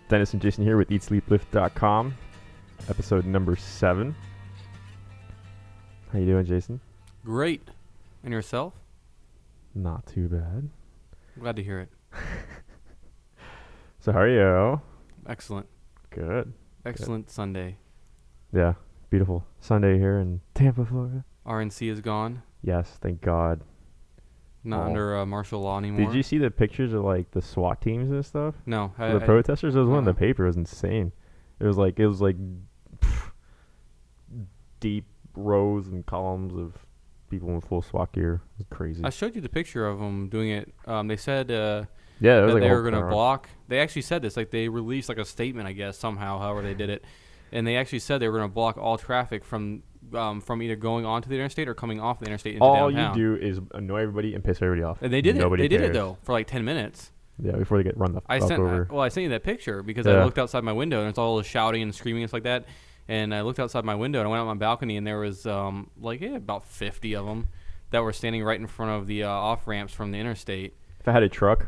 Dennis and Jason here with EatSleepLift.com, episode number 7. How you doing, Jason? Great. And yourself? Not too bad. Glad to hear it. So how are you? Excellent. Good. Excellent Sunday. Yeah, beautiful Sunday here in Tampa, Florida. RNC is gone. Yes, thank God. Not under martial law anymore. Did you see the pictures of like the SWAT teams and stuff? No. For the protesters? It was one in the uh-uh. paper. It was insane. It was like deep rows and columns of people in full SWAT gear. It was crazy. I showed you the picture of them doing it. They said Yeah, it was that like they a were going to whole block. They actually said this. Like they released like a statement, I guess, somehow, however they did it. And they actually said they were going to block all traffic from either going onto the interstate or coming off the interstate into all downtown. you do is annoy everybody and piss everybody off. And they did Nobody it. They did cares. it, though, for like 10 minutes. Yeah, before they get run the fuck over. I sent you that picture because Yeah. I looked outside my window and it's all shouting and screaming and stuff like that. And I looked outside my window and I went out my balcony and there was about 50 of them that were standing right in front of the off ramps from the interstate. If I had a truck,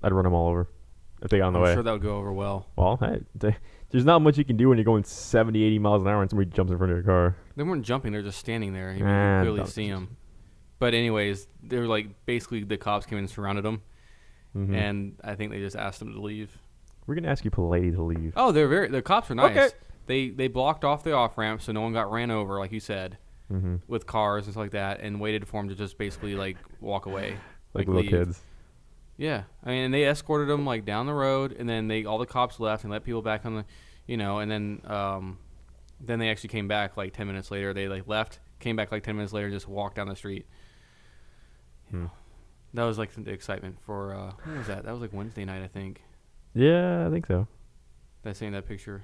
I'd run them all over if they got on the I'm way. sure that would go over well. Well, hey, there's not much you can do when you're going 70, 80 miles an hour and somebody jumps in front of your car. They weren't jumping; they're just standing there. You could clearly that see them. But anyways, they were like basically the cops came in and surrounded them, Mm-hmm. and I think they just asked them to leave. We're gonna ask you politely to leave. Oh, the cops are nice. Okay. They blocked off the off ramp so no one got ran over, like you said. Mm-hmm. With cars and stuff like that, and waited for him to just basically like walk away, Like little leave. kids. Yeah, I mean, and they escorted him like down the road, and then all the cops left and let people back on the, and then they actually came back like 10 minutes later. They like left, came back like 10 minutes later, just walked down the street. That was like the excitement for when was that? That was like Wednesday night, I think. Yeah, I think so. That saying that picture.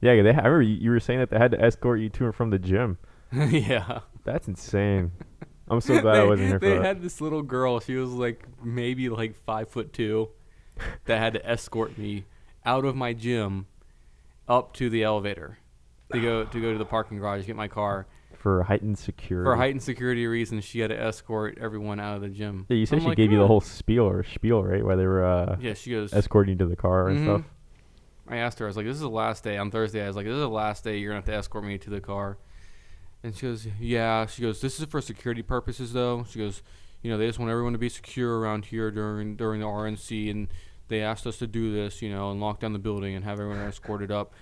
Yeah, I remember you were saying that they had to escort you to and from the gym. Yeah. That's insane. I'm so glad I wasn't here for They that. had this little girl. She was like maybe like 5'2", that had to escort me out of my gym up to the elevator to go to the parking garage to get my car. For heightened security. For heightened security reasons, she had to escort everyone out of the gym. Yeah, you said I'm she like, gave you the "Huh." whole spiel, right? While they were Yeah, she goes. escorting you to the car and Mhm. stuff. I asked her. I was like, "This is the last day." On Thursday, I was like, "This is the last day. You're gonna have to escort me to the car." And she goes, "Yeah." She goes, "This is for security purposes, though." She goes, "They just want everyone to be secure around here during the RNC, and they asked us to do this, and lock down the building and have everyone escorted up."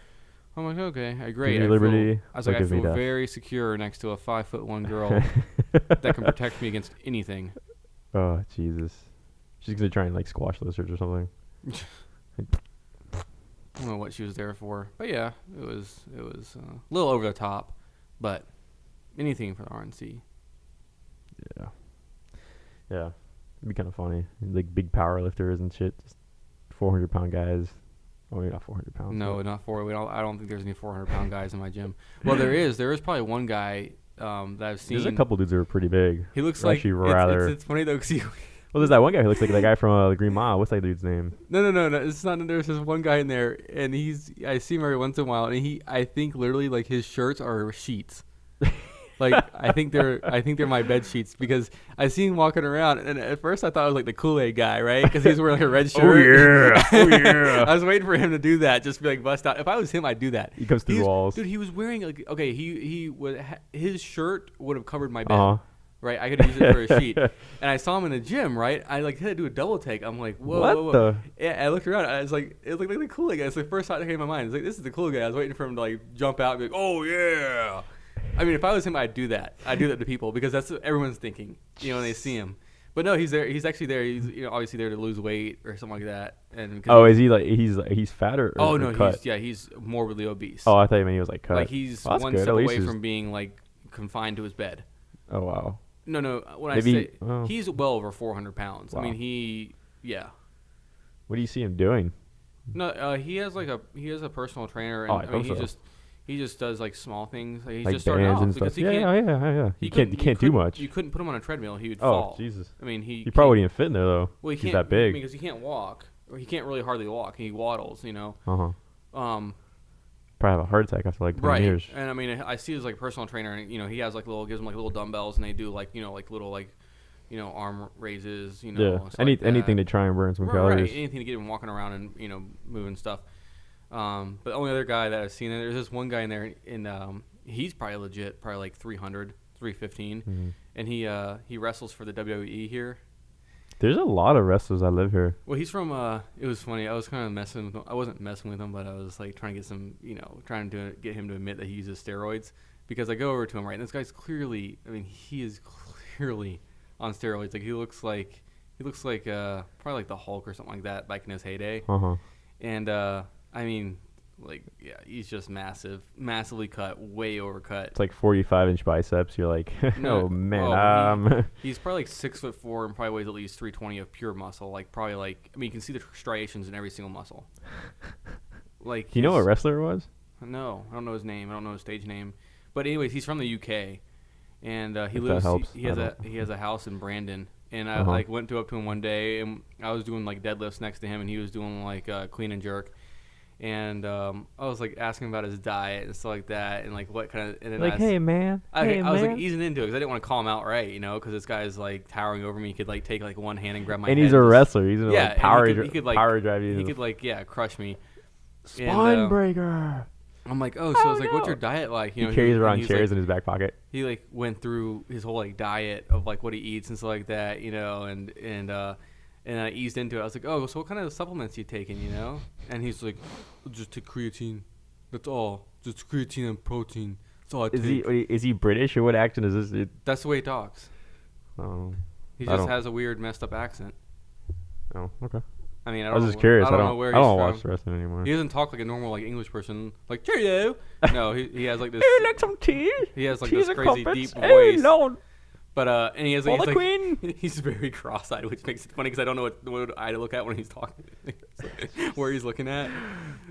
I'm like, "Okay, great." Give me liberty, I was so like, "I give me feel death." very secure next to a 5'1" girl that can protect me against anything." Oh, Jesus. She's going to try and like squash lizards or something. I don't know what she was there for, but yeah, it was a little over the top, but anything for the RNC. Yeah. Yeah. It'd be kind of funny. Like big power lifters and shit. Just 400-pound guys. Oh, maybe not 400 pounds. No, but not for. I don't think there's any 400-pound guys in my gym. Well, there is probably one guy that I've seen. There's a couple dudes that are pretty big. He looks They're like actually rather. it's funny though, 'cause he. Well, there's that one guy who looks like the guy from the Green Mile. What's that dude's name? No. It's not. There's this one guy in there, and I see him every once in a while, and I think literally like his shirts are sheets. Like I think they're my bed sheets because I see him walking around, and at first I thought it was like the Kool-Aid guy, right? Because he's wearing like a red shirt. Oh yeah. I was waiting for him to do that, just be like bust out. If I was him, I'd do that. He comes through He's- walls. Dude, he was wearing like he would his shirt would have covered my bed. Uh-huh. Right, I could have used it for a sheet, and I saw him in the gym. Right, I like had to do a double take. I'm like, whoa, What whoa, whoa. the? Yeah, I looked around. I was like, it looked like the cool guy. It's the first thought that came to my mind. It's like, this is the cool guy. I was waiting for him to like jump out and be like, oh yeah. I mean, if I was him, I'd do that. I'd do that to people because that's what everyone's thinking, when they see him. But no, he's there. He's actually there. He's obviously there to lose weight or something like that. And Oh, is he like he's fat or oh or no, cut? he's morbidly obese. Oh, I thought you meant he was like cut. like he's Well, that's one good. step At least away he's- from being like confined to his bed. Oh wow. No. When Maybe- I say oh. he's well over 400 pounds. Wow. I mean, yeah. What do you see him doing? No, he has a personal trainer, and Oh, I I mean hope so. he just does like small things. Like, he's Like just starting bands off and because stuff. he Yeah, can't. yeah. He You can't do couldn't- much. You couldn't put him on a treadmill; he would Oh fall. Jesus. I mean, he probably can't- wouldn't even fit in there though. Well, he He's can't that big. because he can't walk, or he can't really hardly walk. He waddles, Uh-huh. Um, Probably have a heart attack after like 20 right. years. And I mean, I see his like personal trainer, and he has like gives him like little dumbbells, and they do like like little like arm raises, Yeah. stuff like that. Anything to try and burn some Right, calories. anything to get him walking around and moving stuff. But the only other guy that I've seen, there's this one guy in there, and he's probably legit, probably like 300, 315, Mm-hmm. and he wrestles for the WWE here. There's a lot of wrestlers that live here. Well, he's from. It was funny. I was kind of messing with him. I wasn't messing with him, but I was like trying to get some, trying to get him to admit that he uses steroids, because I go over to him, right, and this guy's clearly. I mean, he is clearly on steroids. Like he looks like probably like the Hulk or something like that back in his heyday. Uh-huh. And I mean, like, yeah, he's just massively cut, way overcut. It's like 45-inch biceps. You're like, No, oh man. He's probably like 6'4" and probably weighs at least 320 of pure muscle. Like probably like, I mean, you can see the striations in every single muscle. Like, Do you know what wrestler it was? No, I don't know his name. I don't know his stage name. But anyways, he's from the UK, and he If that lives. helps, He has a house in Brandon. And I Uh-huh. went up to him one day, and I was doing like deadlifts next to him, and he was doing like clean and jerk. And I was like asking about his diet and stuff like that, and like what kind of. And then Like, hey man. I was man. like easing into it because I didn't want to call him out, right? Because this guy's like towering over me. He could like take like one hand and grab my And head. he's a wrestler. He's gonna Yeah, like and power, he could, like, power drive you. He could like crush me. spine breaker. I'm like, so I was like, what's your diet like? He carries around he's, chairs like, in his back pocket. he like went through his whole like diet of like what he eats and stuff like that, and I eased into it. I was like, so what kind of supplements you taking, And he's like, just take creatine. That's all. Just creatine and protein. That's all I take. Is he British or what accent is this? That's the way he talks. Oh, He I just don't- has a weird messed up accent. oh, okay. I mean, I was just curious. I don't know where I don't he's watch from. wrestling anymore. He doesn't talk like a normal like English person, like cheerio. No, he has like this. Hey, like some tea? He has like Cheese this and crazy crumpets? deep Hey, voice. Lord. But and he has For he's the like queen. he's very cross-eyed, which makes it funny because I don't know what eye to look at when he's talking, where he's looking at.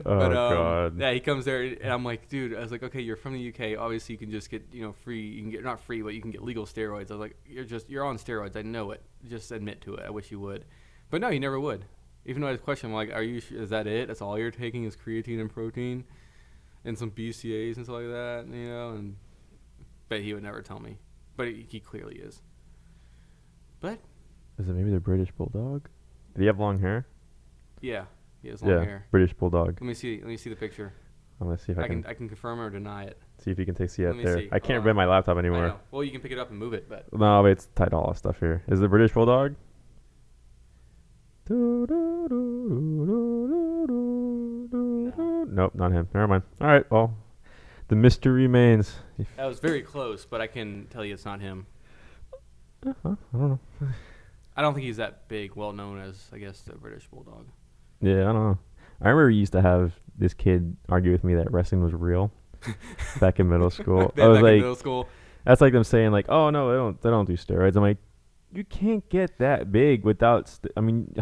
Oh But, God. Yeah, he comes there and I'm like, dude, I was like, okay, you're from the UK. Obviously, you can just get free. You can get not free, but you can get legal steroids. I was like, you're on steroids. I know it. Just admit to it. I wish you would. But no, he never would. Even though I had a question, I'm like, is that it? That's all you're taking is creatine and protein, and some BCAAs and stuff like that, And but he would never tell me. But he clearly is. But Is it maybe the British Bulldog? Did he have long hair? yeah, he has long hair. British Bulldog. Let me see the picture. I'm gonna see if I can I can confirm or deny it. see if you can see Let it me there. see. I can't Hold read on. my laptop I anymore. know. Well, you can pick it up and move it, but No, it's tight all stuff here. Is it the British Bulldog? Nope, not him. Never mind. All right, well, the mystery remains. that was very close. But I can tell you it's not him. I don't know. I don't think he's that big, well known as I guess the British Bulldog. Yeah, I don't know. I remember we used to have this kid argue with me that wrestling was real back in middle school. Back I was in like, middle school. that's like them saying like, oh no, they don't do steroids. I'm like, you can't get that big without. I mean,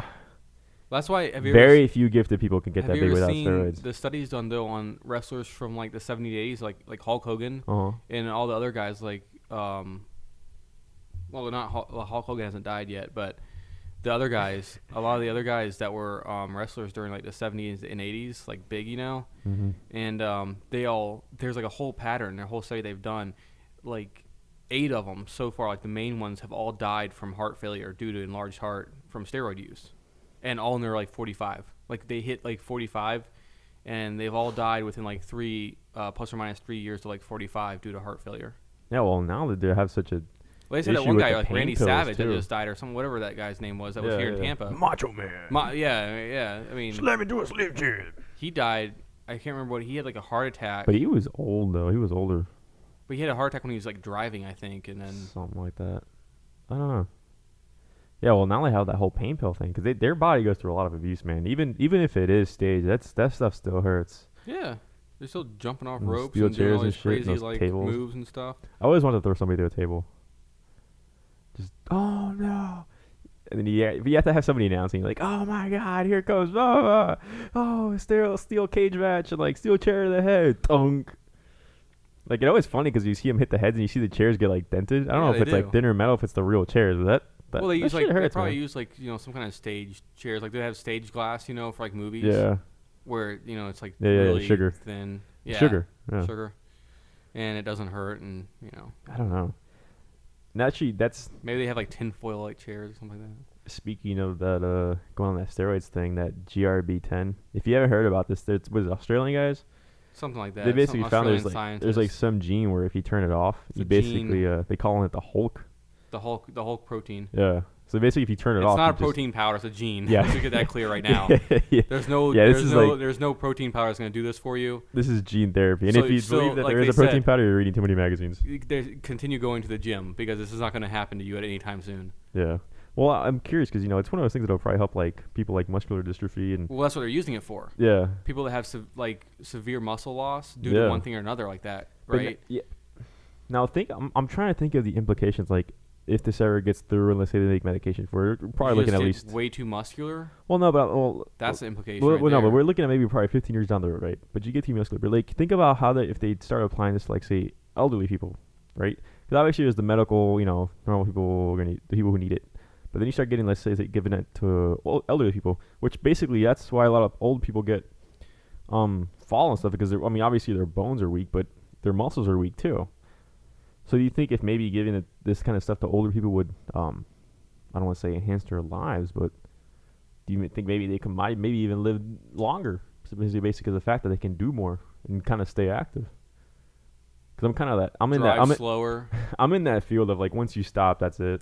That's why. Have you very few gifted people can get have that you big ever without seen steroids. the studies done though on wrestlers from like the 70s, 80s, like Hulk Hogan Uh-huh. and all the other guys like well, they're not Hulk Hogan hasn't died yet, but the other guys, a lot of the other guys that were wrestlers during like the 70s and 80s, like big, Mm-hmm. and there's like a whole pattern, their whole study they've done, like 8 of them so far, like the main ones have all died from heart failure due to enlarged heart from steroid use, and all in their like 45, like they hit like 45, and they've all died within like plus or minus 3 years to like 45 due to heart failure. Yeah, well, now that they have such a Well, they said that issue one with guy, the like pain Randy pills, Savage, that too. just died, or whatever that guy's name was, that was here in Tampa. Macho Man. Yeah. I mean, Let me do a Slim Jim. he died. I can't remember what he had, like a heart attack. But he was old though. He was older, But he had a heart attack when he was like driving, I think, and then something like that. I don't know. Yeah, well, now they have that whole pain pill thing because their body goes through a lot of abuse, man. Even if it is staged, that stuff still hurts. yeah, they're still jumping off And ropes steel and doing all chairs and these shit, crazy those like tables. moves and stuff. I always wanted to throw somebody through a table. Just no, and then you have to have somebody announcing like, oh my God, here comes steel cage match and like steel chair to the head, thunk. Like, it's always funny because you see them hit the heads and you see the chairs get like dented. I don't Yeah, know if they it's like do. thinner metal, if it's the real chairs, but that Well, they that use shit like they hurts, probably man. use like some kind of stage chairs, like they have stage glass, for like movies. Yeah, Where it's like Yeah, really sugar. thin. Yeah, sugar. Yeah. sugar, and it doesn't hurt, and I don't know. And actually, that's Maybe they have like tinfoil like chairs or something like that. speaking of that. Going on that steroids thing, that GRB10. If you haven't heard about this, there's was it Australian guys. Something like that. They Some basically found Australian there's like scientists. some gene where if you turn it off, It's you a basically gene. they call it the Hulk. The Hulk protein. Yeah. So basically, if you turn it It's off, not you a just- protein powder. It's a gene. Yeah. Let's get that clear right now. yeah. There's no. Yeah, this there's is no. like- There's no protein powder that's gonna do this for you. This is gene therapy, and So- if you so, believe that like there is they a protein said- powder, you're reading too many magazines. Continue going to the gym because this is not gonna happen to you at any time soon. Yeah. Well, I'm curious because it's one of those things that'll probably help like people like muscular dystrophy and Well, that's what they're using it for. yeah. People that have severe muscle loss due Yeah. to one thing or another like that, But right? yeah. Now I'm trying to think of the implications like if this ever gets through and let's say they make medication for it, we're probably You looking just at get least. way too muscular. Well, no, but That's the implication. well, right no, but there. we're looking at maybe probably 15 years down the road, right? But you get too muscular. But like think about how if they start applying this to like say elderly people, right? Because obviously there's the medical, normal people, the people who need it. But then you start getting, let's say, giving it to elderly people, which basically that's why a lot of old people get fall and stuff because obviously their bones are weak, but their muscles are weak too. So do you think if maybe giving this kind of stuff to older people would, I don't want to say enhance their lives, but do you think maybe they might maybe even live longer? Basically because of the fact that they can do more and kind of stay active. Because I'm kind of that. Drive slower. I'm in that field of like once you stop, that's it.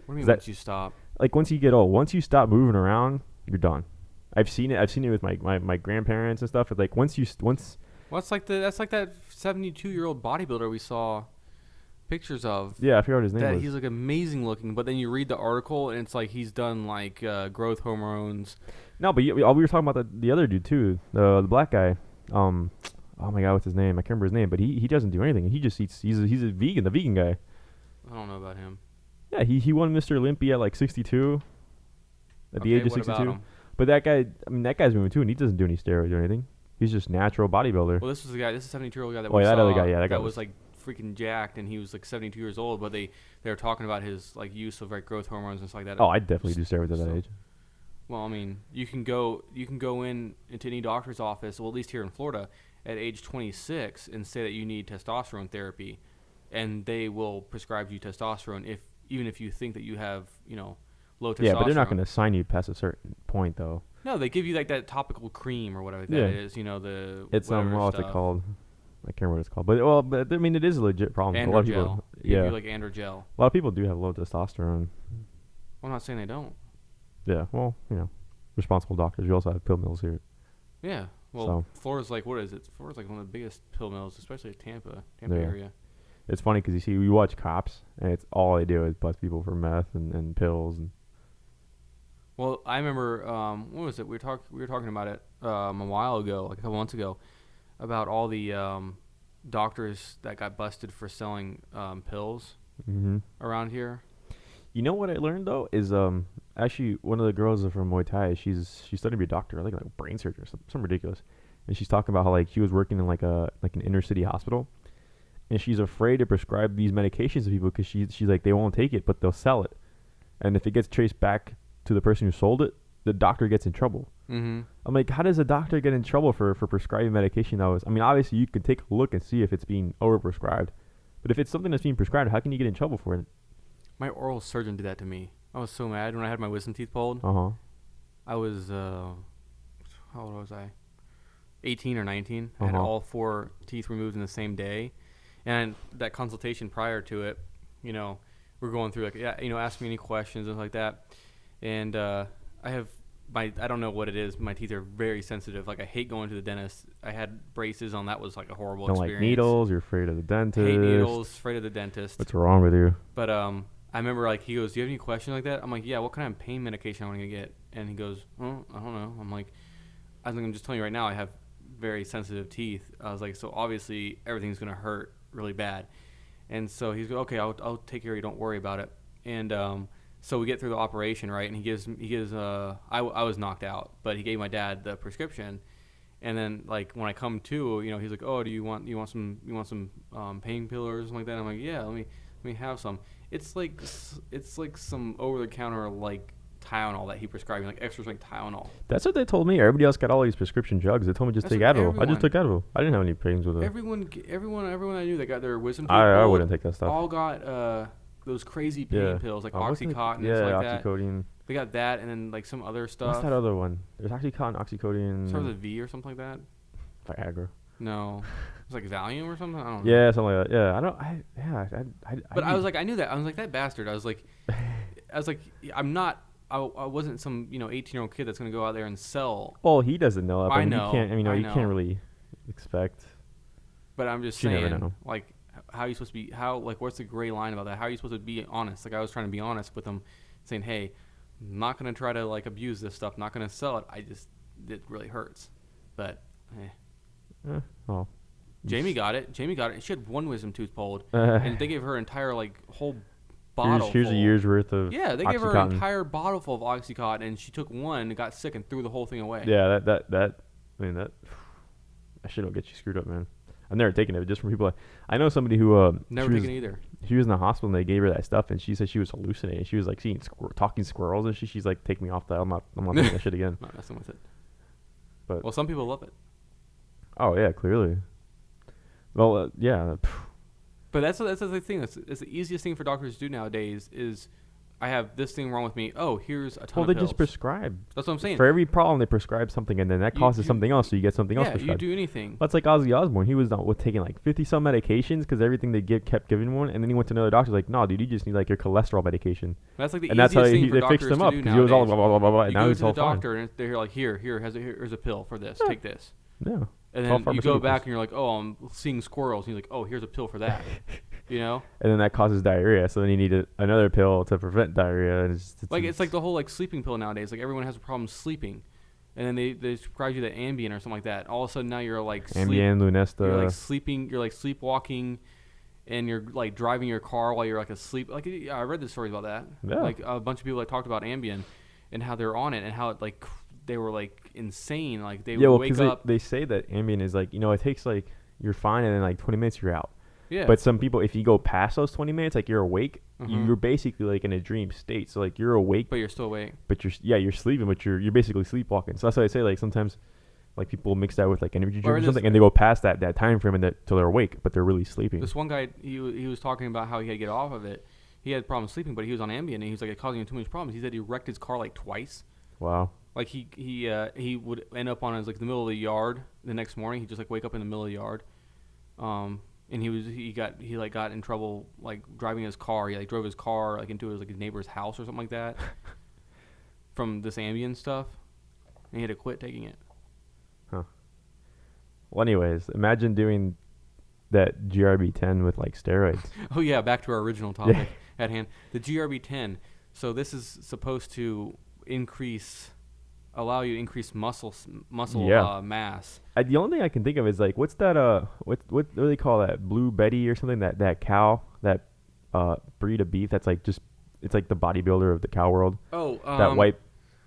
What do you mean that- once you stop? Like once you get old, once you stop moving around, you're done. I've seen it with my grandparents and stuff. It's like once Well, that's like that 72-year-old bodybuilder we saw pictures of. yeah, I forgot what his name That was. he's like amazing looking, but then you read the article and it's like he's done like growth hormones. No, but we were talking about the other dude too, the black guy. Oh my god, what's his name? I can't remember his name, but he doesn't do anything. He just eats. He's a vegan, the vegan guy. I don't know about him. Yeah, he won Mr. Olympia at like 62. At the age of what about 62. him? But that guy, that guy's moving too, and he doesn't do any steroids or anything. He's just natural bodybuilder. Well, this is the guy. This is a 72-year-old guy that Oh, we yeah, saw. that other guy, yeah, that guy was was- like freaking jacked, and he was like 72 years old. But they were talking about his like use of like growth hormones and stuff like that. Oh, I'd definitely do steroids at that So- age. Well, I mean, you can go into any doctor's office, well, at least here in Florida, at age 26, and say that you need testosterone therapy, and they will prescribe you testosterone even if you think that you have low testosterone. Yeah, but they're not going to sign you past a certain point, though. No, they give you like that topical cream or whatever Yeah. that is. The It's whatever what's it stuff. called? I can't remember what it's called. But I mean, it is a legit problem. A lot of people, Androgel. They give yeah, you like Androgel. a lot of people do have low testosterone. I'm not saying they don't. Yeah, well, responsible doctors. We also have pill mills here. Yeah. Well, So- Florida's like, what is it? Florida's like one of the biggest pill mills, especially Tampa Yeah. area. It's funny because we watch Cops, and it's all they do is bust people for meth and pills. And Well, I remember, what was it? We were talking about it a while ago, like a couple months ago, about all the doctors that got busted for selling pills around here. You know what I learned though is actually one of the girls from Muay Thai. She's studying to be a doctor, I think like a brain surgeon or something ridiculous. And she's talking about how like she was working in like an inner city hospital, and she's afraid to prescribe these medications to people because she's like they won't take it, but they'll sell it, and if it gets traced back to the person who sold it, the doctor gets in trouble. Mm-hmm. I'm like, how does a doctor get in trouble for prescribing medication that was? I mean, obviously you can take a look and see if it's being overprescribed, but if it's something that's being prescribed, how can you get in trouble for it? My oral surgeon did that to me. I was so mad when I had my wisdom teeth pulled. Uh-huh. I was, how old was I? 18 or 19. I had all 4 teeth removed in the same day. And that consultation prior to it, we're going through ask me any questions and like that. And I don't know what it is. My teeth are very sensitive. Like I hate going to the dentist. I had braces on. That was like a horrible Don't experience. like needles. You're afraid of the dentist. Hate needles. Afraid of the dentist. What's wrong with you? But I remember like he goes, "Do you have any questions like that?" I'm like, "Yeah. What kind of pain medication I want to get?" And he goes, "Oh, I don't know." I'm like, I'm just telling you right now, I have very sensitive teeth. I was like, so obviously everything's gonna hurt really bad. And so he's like, "Okay, I'll take care of you. Don't worry about it." And so we get through the operation, right? And he gives I was knocked out, but he gave my dad the prescription. And then like when I come to, he's like, "Oh, do you want some painkillers or something like that?" I'm like, "Yeah, let me have some." It's like some over the counter like Tylenol that he prescribed me, like extra strength Tylenol. That's what they told me. Everybody else got all these prescription drugs. They told me just That's take what Advil. I just took Advil. I didn't have any pains with it. Everyone I knew that got their wisdom teeth I pulled wouldn't take that stuff. all got those crazy pain pills like what's Oxycontin and yeah, stuff like that. oxycodone. They got that, and then like some other stuff. What's that other one? There's Oxycontin, oxycodone. Starts with a V or something like that. Viagra. No, it's like Valium or something. I don't know. Yeah, something like that. Yeah, I don't. But I was like, I knew that. I was like, that bastard. I was like, I'm not. I wasn't some 18-year-old kid that's gonna go out there and sell. Well, he doesn't know that. I know. You can't. I mean, I you know. can't really expect. But I'm just You never saying, know. like, how are you supposed to be? What's the gray line about that? How are you supposed to be honest? Like, I was trying to be honest with him, saying, hey, I'm not gonna try to like abuse this stuff. Not gonna sell it. It really hurts. But, Well. Jamie got it. She had one wisdom tooth pulled, and they gave her entire like whole bottle. Here's a year's worth of. Yeah, they gave her Oxycontin. an entire bottle full of Oxycontin, and she took one, and got sick, and threw the whole thing away. Yeah, that. I mean that. That shit will get you screwed up, man. I've never taken it, just from people. I know somebody who Never taken it either. She was in the hospital and they gave her that stuff, and she said she was hallucinating. She was like seeing talking squirrels, and she's like, "Take me off that. I'm not taking that shit again." Not messing with it. But well, some people love it. Oh yeah, clearly. Well, yeah. But that's the thing. That's the easiest thing for doctors to do nowadays is, I have this thing wrong with me. Oh, here's a ton of pills. Well, they just prescribe. That's what I'm saying. For every problem, they prescribe something, and then that causes something else, so you get something else prescribed. Yeah, you do anything. That's like Ozzy Osbourne. He was taking like 50-some medications because everything they kept giving him one, and then he went to another doctor. Like, no, dude, you just need like your cholesterol medication. That's like the and easiest that's how thing for they doctors fixed him to up do because he was all nowadays. blah blah blah blah. You Now go he's to the all fine. doctor, and they're like, here's a pill for this. Yeah. Take this. Yeah. And then you go back and you're like, oh, I'm seeing squirrels. And you're like, oh, here's a pill for that. And then that causes diarrhea. So then you need another pill to prevent diarrhea. And it's like the whole like sleeping pill nowadays. Like everyone has a problem sleeping, and then they prescribe you that Ambien or something like that. All of a sudden now you're like Ambien, Lunesta. You're like sleeping. You're like sleepwalking, and you're like driving your car while you're like asleep. Like I read the stories about that. Yeah. Like a bunch of people like talked about Ambien, and how they're on it, and how it like they were like insane. Like they would wake up. They say that Ambien is like, it takes like, you're fine, and then like 20 minutes you're out. Yeah. But some people, if you go past those 20 minutes, like you're awake, you're basically like in a dream state. So like you're awake, but you're still awake. But you're sleeping, but you're basically sleepwalking. So that's why I say like sometimes like people mix that with like energy drinks or something, and they go past that time frame and till they're awake, but they're really sleeping. This one guy, he was talking about how he had to get off of it. He had problems sleeping, but he was on Ambien, and he was like, it causing him too much problems. He said he wrecked his car like twice. Wow. Like he would end up on the middle of the yard the next morning. He'd just like wake up in the middle of the yard, and he got in trouble like driving his car. He like drove his car like into his neighbor's house or something like that from this Ambien stuff, and he had to quit taking it. Huh. Well, anyways, imagine doing that GRB10 with like steroids. Oh yeah, back to our original topic at hand. The GRB10. So this is supposed to allow you to increase muscle mass. The only thing I can think of is like, what's that what do they call that, Blue Betty or something, that cow, that breed of beef that's like it's like the bodybuilder of the cow world. Oh, that white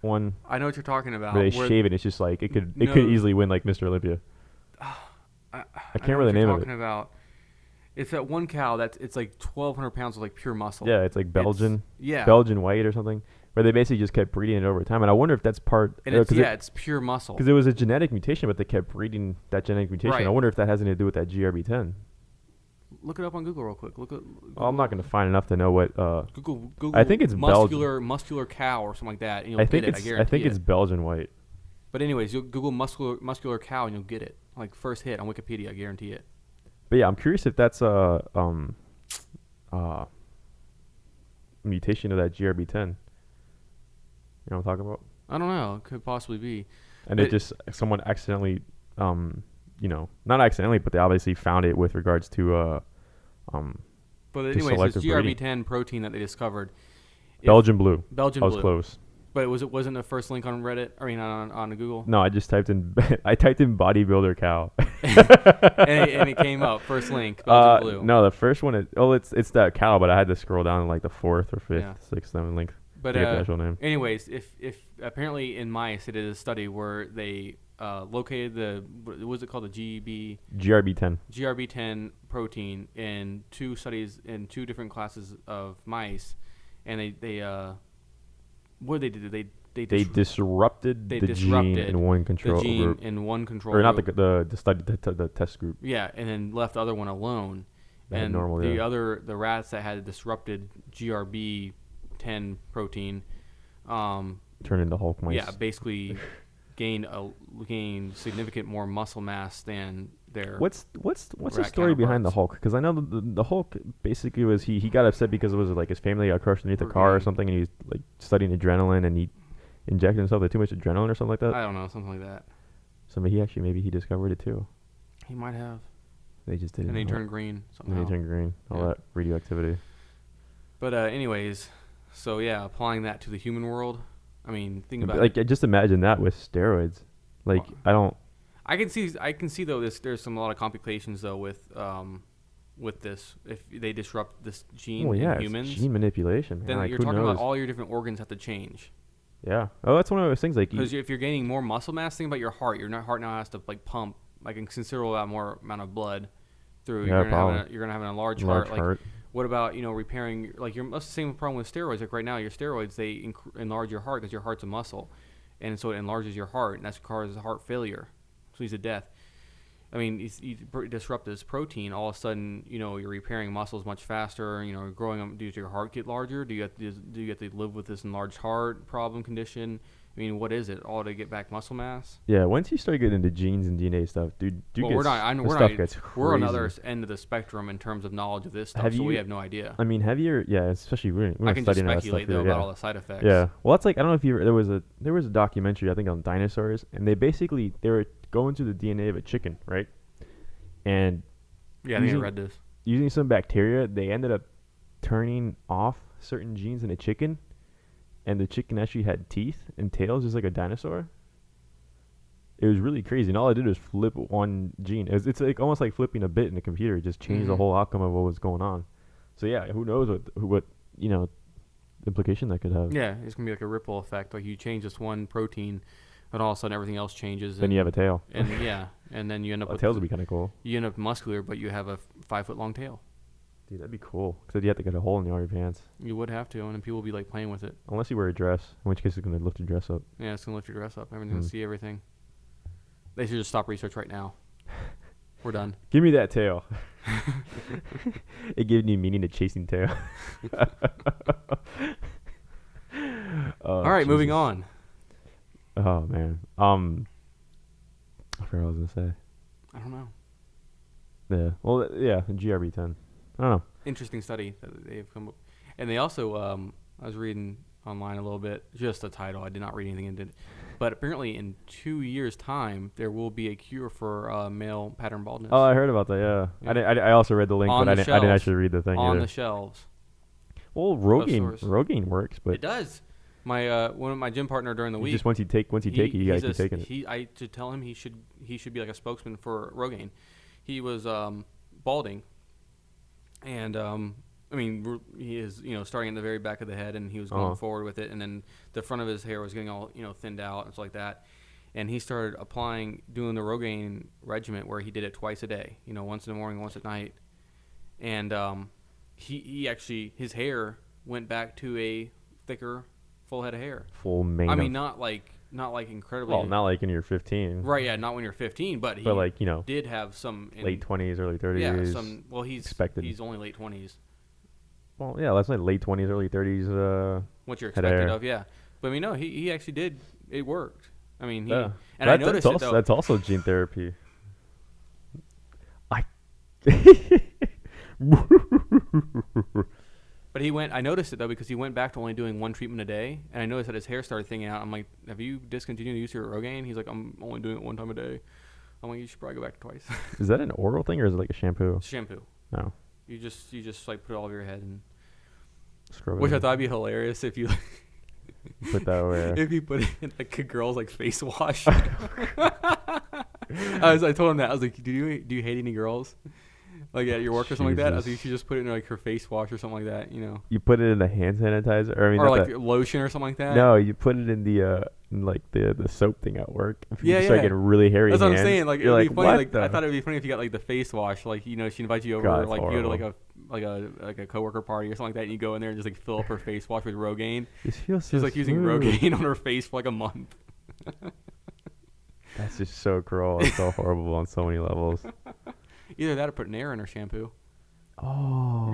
one. I know what you're talking about. Where they shave it. It's just like it could easily win like Mr. Olympia. I can't remember the name of it. About. It's that one cow it's like 1,200 pounds of like pure muscle. Yeah, it's like Belgian. Yeah. Belgian white or something. Where they basically just kept breeding it over time, and I wonder if that's part. And it's pure muscle. Because it was a genetic mutation, but they kept breeding that genetic mutation. Right. I wonder if that has anything to do with that GRB10. Look it up on Google real quick. Google. I'm not going to find enough to know what. Google. I think it's muscular cow or something like that. And you'll get it. I think it's Belgian white. But anyways, you'll Google muscular cow and you'll get it. Like first hit on Wikipedia, I guarantee it. But yeah, I'm curious if that's a mutation of that GRB10. You know what I'm talking about? I don't know. It could possibly be. And it just someone accidentally, not accidentally, but they obviously found it with regards to But anyways, this GRB10 protein that they discovered. Belgian blue. I was close. But wasn't the first link on Reddit? I mean, on Google. No, I just typed in bodybuilder cow, and it came up first link. Belgian blue. No, the first one it's that cow, but I had to scroll down to like the 4th or 5th, 6th, 7th link. But to get the actual name. Anyways, if apparently in mice they did a study where they located what was it called, the GRB10 protein in 2 studies in 2 different classes of mice, and what did they do? They disrupted the gene in one control group. Or not the study, the test group. Yeah, and then left the other one alone. That had and normal, the rats that had disrupted GRB10 protein, turn into Hulk mice. yeah, basically gained significant more muscle mass than their. What's the rat story behind the counterparts. Hulk? Because I know the Hulk basically was he got upset because it was like his family got crushed underneath a car or Rogaine. something, and he was like studying adrenaline, and he injected himself with too much adrenaline or something like that. I don't know, something like that. So maybe he discovered it too. He might have. They just didn't. And he know it. turned green And somehow. they turned green. All Yeah. that radioactivity. But anyways, so yeah, applying that to the human world. I mean, think about Like it. just imagine that with steroids. Like Wow. I don't. I can see though there's a lot of complications though with this if they disrupt this gene Well, yeah, in it's humans. gene manipulation. Man. Then Like, you're who talking knows? about all your different organs have to change. Yeah. Oh, that's one of those things. Like Because if you're gaining more muscle mass, think about your heart. Heart now has to like pump like a considerable amount of blood through. Yeah, You're gonna have an enlarged large heart. Like, what about repairing? Like that's the same problem with steroids. Like right now, your steroids they enlarge your heart because your heart's a muscle, and so it enlarges your heart, and that's causes heart failure, so leads to death. I mean, you disrupt this protein, all of a sudden, you're repairing muscles much faster. Growing them. Does your heart get larger? Do you have to live with this enlarged heart problem condition? I mean, what is it? All to get back muscle mass? Yeah. Once you start getting into genes and DNA stuff, dude, Well, gets, we're not. I know the we're stuff not. gets We're on the crazy. other end of the spectrum in terms of knowledge of this stuff, Have so we you- have no idea. I mean, have you? Yeah, especially we're I can just studying all that speculate stuff though here, about yeah. all the side effects. Yeah. Well, that's like I don't know if you there was a documentary I think on dinosaurs, and they were going through the DNA of a chicken, right? And Yeah, I think I Using- read this. using some bacteria, they ended up turning off certain genes in a chicken, and the chicken actually had teeth and tails just like a dinosaur. It was really crazy, and all I did was flip one gene. It's like almost like flipping a bit in a computer. It just changed the Mhm. whole outcome of what was going on. So yeah, who knows what implication that could have. Yeah, it's gonna be like a ripple effect. Like you change this one protein, and all of a sudden everything else changes. Then you have a tail. and yeah, and then you end up Well, with tails would be kind of cool. you end up muscular, but you have a 5 foot long tail. Dude, that'd be cool. Because you have to get a hole in all your pants. You would have to, and then people will be like playing with it. Unless you wear a dress, in which case it's going to lift your dress up. Yeah, it's gonna lift your dress up. Everyone's gonna see everything. They should just stop research right now. We're done. Give me that tail. It gave me meaning to chasing tail. All right, moving on. Oh, man. I forgot what I was going to say. I don't know. Yeah. Well, yeah, GRB10. I don't know. Interesting study that they've come up, and they also I was reading online a little bit, just the title. I did not read anything into it, but apparently in 2 years' time there will be a cure for male pattern baldness. Oh, I heard about that, yeah. Yeah. I also read the link, On but I the didn't shelves. actually read the thing on either. the shelves. Well, stores. Rogaine works, but It does. My one of my gym partner during the you week. just once you take it, you got to keep taking it. I to tell him he should be like a spokesman for Rogaine. He was balding, and I mean he is starting in the very back of the head, and he was going forward with it, and then the front of his hair was getting all thinned out and stuff like that. And he started doing the Rogaine regimen where he did it twice a day, once in the morning, once at night, and he actually his hair went back to a thicker, full head of hair. Full mane. I mean, not like incredibly. well, not like when you're 15. Right, yeah, not when you're 15, but he But like, did have some late 20s, early 30s. Yeah, some. Well, he's expected. He's only late 20s. Well, yeah, that's like late 20s, early 30s. What you're Head of expected hair. of, yeah. But I mean, no, he actually did. It worked. I mean, he Yeah. and I That- noticed that's it also, though. That's also gene therapy. I. But I noticed it though because he went back to only doing one treatment a day, and I noticed that his hair started thinning out. I'm like, have you discontinued the use of your Rogaine? He's like, I'm only doing it one time a day. I'm like, you should probably go back to twice. Is that an oral thing or is it like a shampoo? Shampoo. No. You just like put it all over your head, and Scrub it which I in. thought would be hilarious if you Put that away. if you put it in like a girl's like face wash. I told him that I was like, do you hate any girls like at your work or something like that? I was like, you Jesus. should just put it in like her face wash or something like that, You put it in the hand sanitizer? Or, I mean, or not like the- lotion or something like that. no, you put it in the the soap thing at work. If you Yeah, start yeah. getting really hairy That's what I'm hands, saying. Like you're it'd be funny. what Like the? I thought it'd be funny if you got like the face wash. Like she invites you over, God, it's like you go to horrible. like a coworker party or something like that, and you go in there and just like fill up her face wash with Rogaine. This feels so She's like using smooth. Rogaine on her face for like a month. That's just so cruel. It's so horrible on so many levels. Either that or put Nair in her shampoo. Oh.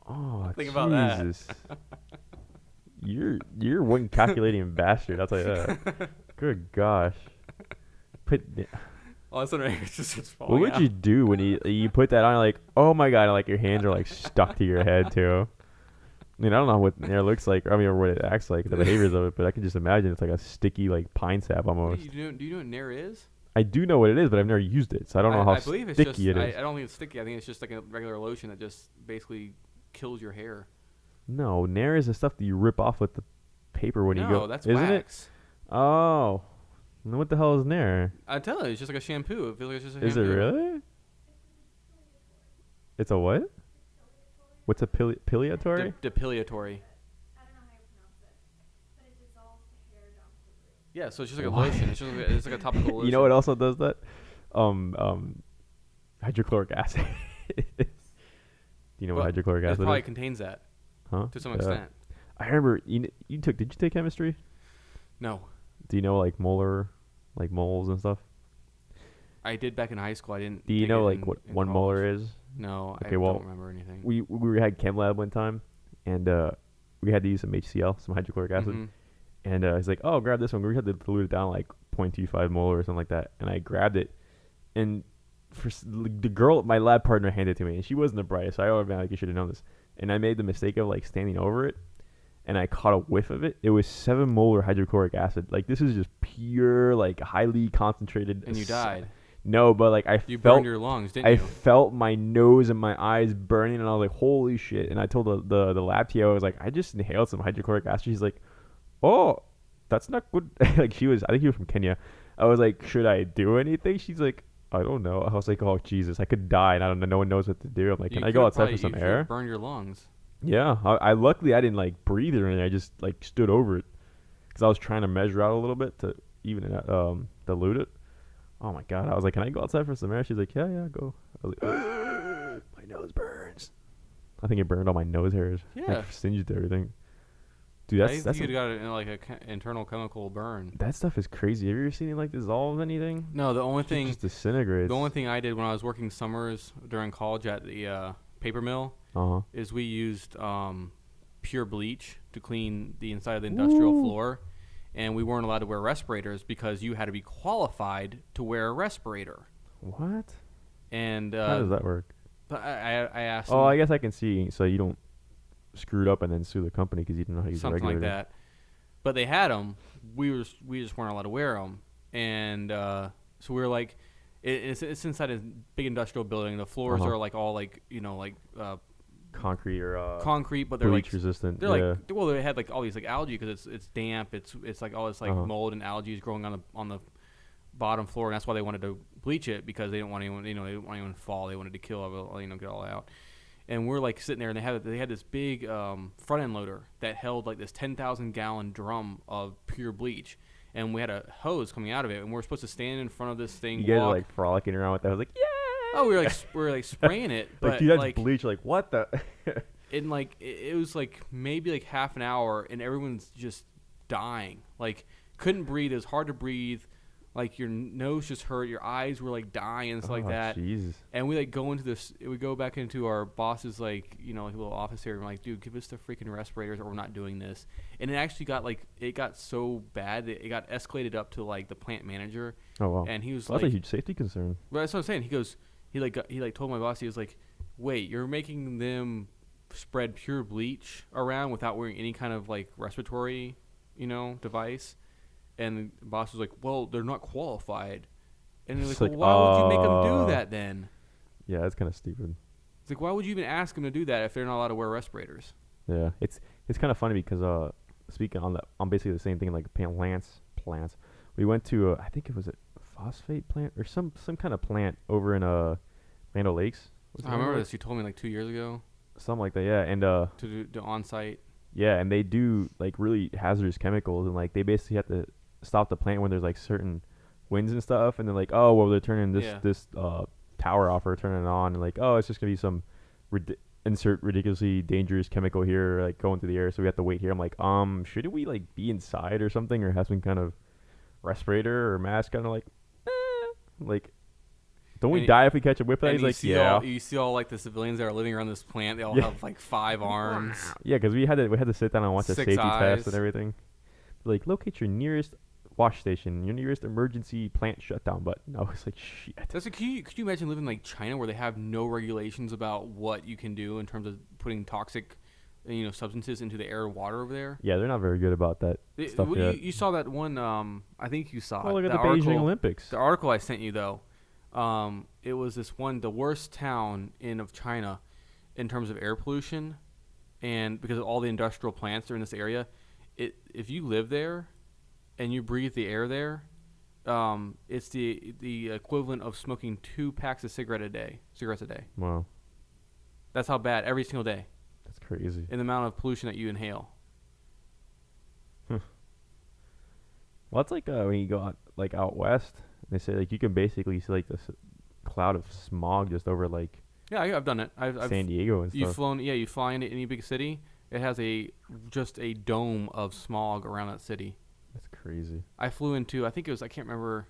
Oh, Think about that. Jesus. You're one calculating bastard. I'll tell you that. Good gosh. Put. All of a sudden, it's just What falling would out. you do when you put that on? Like, oh my god, like your hands are like stuck to your head too. I mean, I don't know what Nair looks like. I mean, or what it acts like, the behaviors of it, but I can just imagine it's like a sticky, like pine sap almost. Do you know what Nair is? I do know what it is, but I've never used it, so I don't know how I believe it's sticky just. it is. I don't think it's sticky. I think it's just like a regular lotion that just basically kills your hair. No, Nair is the stuff that you rip off with the paper when you go. No, that's isn't wax. it? Oh, then what the hell is Nair? I tell you, it's just like a shampoo. It feels like it's just a Is it shampoo. really? It's a what? What's a pileatory? Depilatory. Yeah, so it's just like a What? lotion. It's like a topical lotion. You know what also does that? Hydrochloric acid. Do you know what Well, hydrochloric it acid probably is? contains that Huh? to some Yeah. extent. I remember Did you take chemistry? No, Do you know like molar, like moles and stuff? I did back in high school. I didn't. Do you take know it like in- what in 1 molar college. is? No, Okay, I well, don't remember anything. We had chem lab one time, and we had to use some HCl, some hydrochloric acid, Mhm. and he's like, "Oh, grab this one." We had to dilute it down like 0.25 molar or something like that, and I grabbed it, and the girl, my lab partner, handed it to me, and she wasn't the brightest, so I automatically should have known this, and I made the mistake of like standing over it, and I caught a whiff of it. It was 7 molar hydrochloric acid. Like this is just pure, like highly concentrated. And you died. No, but like You felt burned your lungs, didn't I you? felt my nose and my eyes burning, and I was like, "Holy shit!" And I told the lab TA, I was like, "I just inhaled some hydrochloric acid." She's like, "Oh, that's not good." Like I think she was from Kenya. I was like, "Should I do anything?" She's like, "I don't know." I was like, "Oh Jesus, I could die, and I don't know. No one knows what to do." I'm like, You "Can I go could've outside probably- for some you could've air?" Burned your lungs. Yeah, I luckily I didn't like breathe or anything. I just like stood over it because I was trying to measure out a little bit to even it out, dilute it. Oh my god! I was like, "Can I go outside for some air?" She's like, "Yeah, go." I was like, "My nose burns." I think it burned all my nose hairs. Yeah. Like, singed everything. Dude, I that's think you got like a internal chemical burn. that stuff is crazy. Have you ever seen it like dissolve anything? No, the only It thing just disintegrates. the only thing I did when I was working summers during college at the paper mill Uh huh. is we used pure bleach to clean the inside of the industrial Ooh. floor, and we weren't allowed to wear respirators because you had to be qualified to wear a respirator. What? And How does that work? but I asked Oh, them I guess I can see. So you don't screw it up and then sue the company because you didn't know how to use a something like regulator. that. But they had them. We just weren't allowed to wear them, and so we were like, it's inside a big industrial building. The floors Uh-huh. are like all like Concrete or concrete, but they're bleach like resistant. they're yeah. like well they had like all these like algae because it's damp. It's like all this like Uh-huh. mold and algae is growing on the bottom floor, and that's why they wanted to bleach it because they didn't want anyone they didn't want anyone to fall. They wanted to kill get all out. And we're like sitting there, and they had this big front end loader that held like this 10,000 gallon drum of pure bleach, and we had a hose coming out of it, and we were supposed to stand in front of this thing. You guys are walk- like frolicking around with that. I was like, yeah. oh, we were like spraying it, but Like, dude, that's like bleach. Like, what the? and like it was like maybe like half an hour, and everyone's just dying, like couldn't breathe. It was hard to breathe. Like your nose just hurt, your eyes were like dying and stuff like that. Jesus. And we like go into this. We go back into our boss's like like little office area. And we're like, dude, give us the freaking respirators, or we're not doing this. And it actually got it got so bad that it got escalated up to like the plant manager. Oh wow. And he was Well, like, that's a huge safety concern. well, that's what I'm saying. He told my boss, he was like, wait, you're making them spread pure bleach around without wearing any kind of like respiratory, device. And the boss was like, well, they're not qualified. And they're like, It's well, like, why would you make them oh. do that then? Yeah, that's kind of stupid. It's like, why would you even ask them to do that if they're not allowed to wear respirators? Yeah, it's kind of funny because speaking on basically the same thing like plants. We went to I think it was a phosphate plant or some kind of plant over in Land O'Lakes. Was it I Land remember O'Lakes? this. You told me like 2 years ago Something like that. Yeah, and to do the on-site. yeah, and they do like really hazardous chemicals, and like they basically have to stop the plant when there's like certain winds and stuff, and they're like, oh well, they're turning Yeah. this tower off or turning it on, and like, oh, it's just gonna be some insert ridiculously dangerous chemical here, like going through the air, so we have to wait here. I'm like, shouldn't we like be inside or something, or have some kind of respirator or mask, kind of like Don't we And- die if we catch a whip? And He's you like, see yeah. you see all like the civilians that are living around this plant. They all Yeah. have like 5 arms. Yeah, because we had to sit down and watch a 6 safety test eyes. and everything. Like, locate your nearest wash station, your nearest emergency plant shutdown button. I was like, shit. That's could you imagine living like China where they have no regulations about what you can do in terms of putting toxic, substances into the air and water over there? Yeah, they're not very good about that stuff yet. You saw that one? I think you saw Oh, it. look at The the Beijing article- Olympics. The article I sent you though, it was this one, the worst town of China, in terms of air pollution, and because of all the industrial plants that are in this area, if you live there, and you breathe the air there, it's the equivalent of smoking 2 packs of cigarettes a day. Wow, That's how bad every single day, that's crazy. in the amount of pollution that you inhale. Well, it's like when you go out west, they say like you can basically see like this cloud of smog just over like Yeah, I've done it. I've San Diego and You've stuff. flown, yeah. You fly into any big city, it has just a dome of smog around that city. That's crazy. I flew into, I think it was, I can't remember.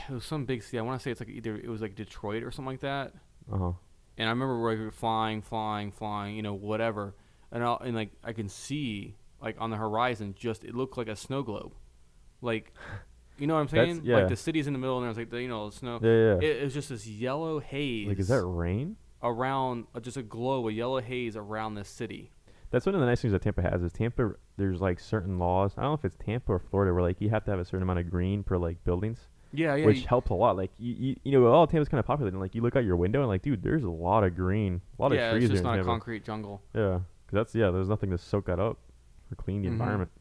It was some big city. I want to say it's like it was like Detroit or something like that. Uh huh. And I remember we were flying, whatever, and like I can see like on the horizon, just it looked like a snow globe, like, you know what I'm That's- saying? yeah. Like the city's in the middle, and there's like the snow. Yeah, yeah. It was just this yellow haze. Like, is that rain? around just a glow, a yellow haze around this city? That's one of the nice things that Tampa has is Tampa. There's like certain laws. I don't know if it's Tampa or Florida where like you have to have a certain amount of green per like buildings, Yeah, yeah. which helps a lot. Like all Tampa's kind of popular. And like you look out your window and like, dude, there's a lot of green, a lot yeah, of trees it's just here in not a Tampa. concrete jungle. Yeah, 'cause there's nothing to soak that up or clean the Mhm. environment.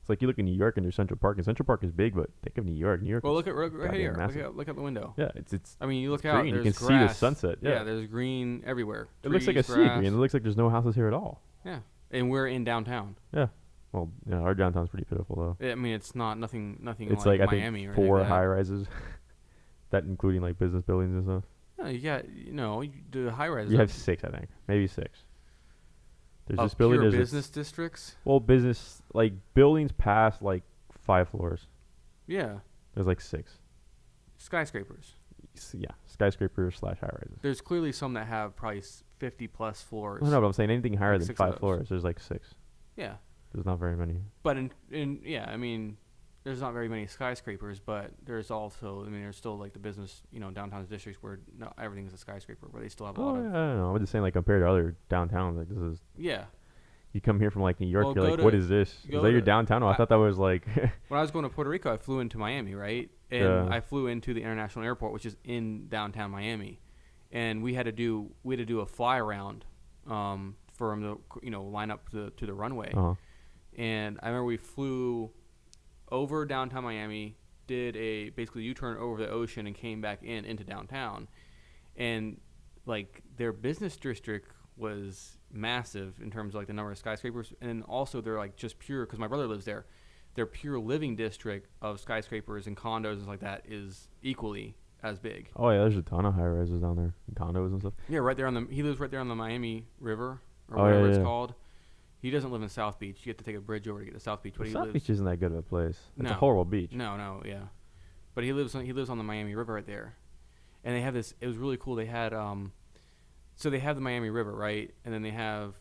It's like you look in New York and there's Central Park, and Central Park is big, but think of New York. New York. Well, is look right goddamn here. massive. Look out the window. Yeah, it's I mean, you look it's out. green. You There's can see the grass. sunset. Yeah, there's green everywhere. it looks like a Trees, sea of grass. green. It looks like there's no houses here at all. Yeah, and we're in downtown. Well, yeah, our downtown's pretty pitiful though. I mean, it's not nothing It's like I Miami think or anything 4 like that. high rises, that including like business buildings and stuff. No, you got the high rise. You have 6, I think, maybe 6. There's this building. Pure There's business districts. business like buildings past like 5 floors. Yeah, There's like 6. skyscrapers. Yeah, skyscrapers / high rises. There's clearly some that have probably 50 plus floors. No, but I'm saying anything higher Like than 6 of 5 those. floors. There's like 6. Yeah, There's not very many. but I mean, there's not very many skyscrapers, but there's also, I mean, there's still like the business, downtown districts where not everything is a skyscraper, but they still have a Oh, lot yeah, of. I don't know. I'm just saying like compared to other downtowns, like this is. Yeah. You come here from like New York, Well, you're go like, to- what is this? Is go that your to- downtown? Oh, I I- thought that was like. When I was going to Puerto Rico, I flew into Miami, right? And Yeah. I flew into the international airport, which is in downtown Miami, and we had to do a fly around, for them to line up to the runway. uh And I remember we flew over downtown Miami, did a basically U-turn over the ocean, and came back into downtown. And like their business district was massive in terms of like the number of skyscrapers, and also they're like just pure, because my brother lives there. Their pure living district of skyscrapers and condos and stuff like that is equally as big. Oh yeah, there's a ton of high rises down there, and condos and stuff. Yeah, he lives right there on the Miami River or Oh, whatever yeah, it's yeah. called. He doesn't live in South Beach. You have to take a bridge over to get to South Beach. But Well, he South lives. Beach isn't that good of a place. It's No. a horrible beach. No, yeah. But he lives on the Miami River right there, and they have this. It was really cool. They had so they have the Miami River, right, and then they have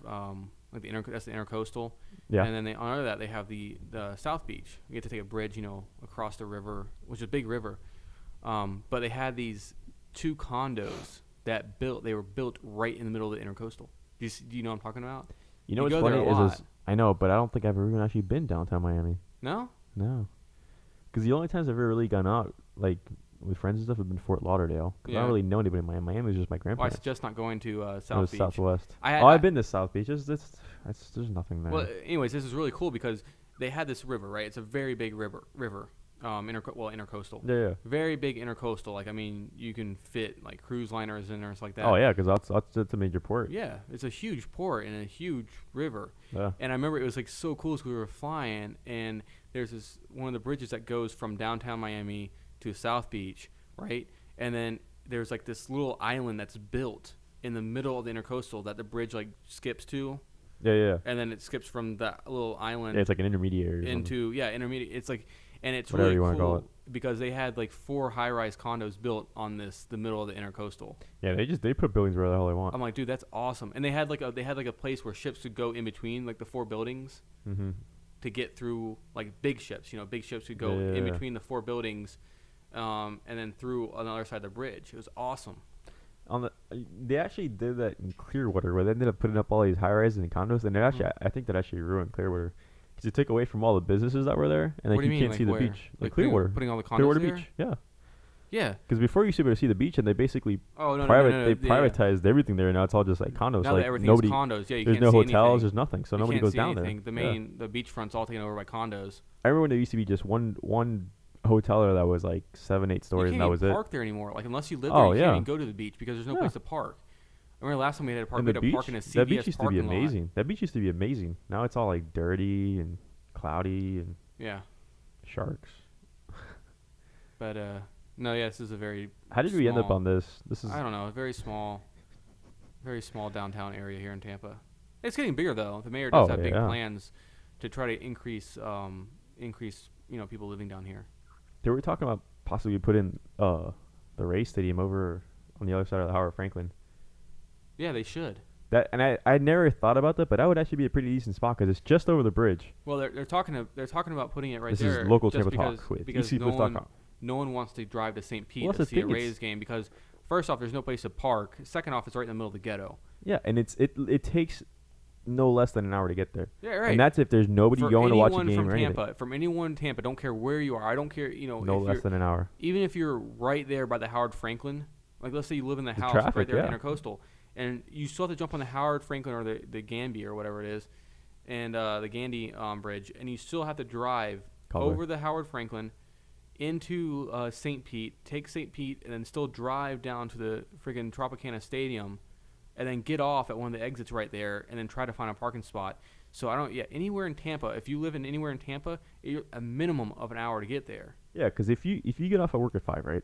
like that's the intercoastal. Yeah. And then under that they have the South Beach. You get to take a bridge, across the river, which is a big river. But they had these 2 condos they were built right in the middle of the intercoastal. Do you know what I'm talking about? You know You what's go there funny a is lot. I know, but I don't think I've ever even actually been downtown Miami. No? No. Because the only times I've ever really gone out, like with friends and stuff, have been Fort Lauderdale. 'Cause I Yeah. don't really know anybody in Miami. Miami was just my Well, I grandparents. suggest not going to It South was Beach. Southwest. I- I've been to South Beach. There's nothing there. Well, anyways, this is really cool because they had this river, right? It's a very big river, intercoastal. yeah. Very big intercoastal. Like, I mean, you can fit like cruise liners in there and stuff like that. Oh yeah, because that's a major port. Yeah, it's a huge port and a huge river. Yeah. And I remember it was like so cool because we were flying, and there's this one of the bridges that goes from downtown Miami to South Beach, right? And then there's like this little island that's built in the middle of the intercoastal that the bridge like skips to, Yeah. and then it skips from that little island Yeah, it's like an intermediary. Or something. into intermediate. It's like, and it's Whatever really you wanna call cool because they had like 4 high-rise condos built on the middle of the intercoastal. Yeah, they put buildings where the hell they want. I'm like, dude, that's awesome. And they had like a place where ships could go in between like the 4 buildings Mm-hmm. to get through, like big ships. You know, big ships could go in Yeah. between the 4 buildings, and then through on the other side of the bridge. It was awesome. They actually did that in Clearwater, where they ended up putting up all these high rises and condos, and I think that actually ruined Clearwater because it took away from all the businesses that were there, and What like do you you mean, can't see like the where? beach. Like Clearwater, putting all the condos Clearwater there? Beach, yeah. Yeah. Because before you used to be able to see the beach, and they basically Oh no, they yeah. privatized everything there. Now it's all just like condos. Now like that everything's nobody, condos, yeah, you there's can't no see hotels, anything. there's nothing, so You nobody can't goes see down anything. there. The beachfront's all taken over by condos. I remember when there used to be just one hotel there that was like 7-8 stories, You and can't that even was it. park there anymore. Like unless you live Oh, there, you yeah. can't even go to the beach because there's no Yeah. place to park. I remember last time we had to park. And We the had to beach, park in a CVS that beach used to be parking lot. amazing. That beach used to be amazing. Now it's all like dirty and cloudy and Yeah, sharks. but no, yeah, this is a very. How did we end up small- on this? This is I don't know. A very small downtown area here in Tampa. It's getting bigger though. The mayor does have big yeah. plans to try to increase people living down here. they were talking about possibly putting the Rays Stadium over on the other side of the Howard Franklin. Yeah, they should. That and I never thought about that, but that would actually be a pretty decent spot because it's just over the bridge. Well, they're talking about putting it right This there. is local just Tampa Talk with because ECFlix.com. no one wants to drive to St. Pete Well, to that's the see a thing, it's- Rays game because first off, there's no place to park. Second off, it's right in the middle of the ghetto. Yeah, and it takes no less than an hour to get there. Yeah, right. And that's if there's nobody For going to watch a anyone game from or anything. Tampa, from anyone in Tampa, don't care where you are. I don't care. No if less you're, than an hour. even if you're right there by the Howard Franklin. Like let's say you live in the house traffic, right there yeah. in Intercoastal, and you still have to jump on the Howard Franklin or the Ganby or whatever it is, and the Gandy bridge, and you still have to drive Color. over the Howard Franklin into St. Pete, take St. Pete, and then still drive down to the friggin' Tropicana Stadium, and then get off at one of the exits right there, and then try to find a parking spot. So anywhere in Tampa, if you live in anywhere in Tampa, you're a minimum of an hour to get there. Yeah, because if you get off at work at 5, right?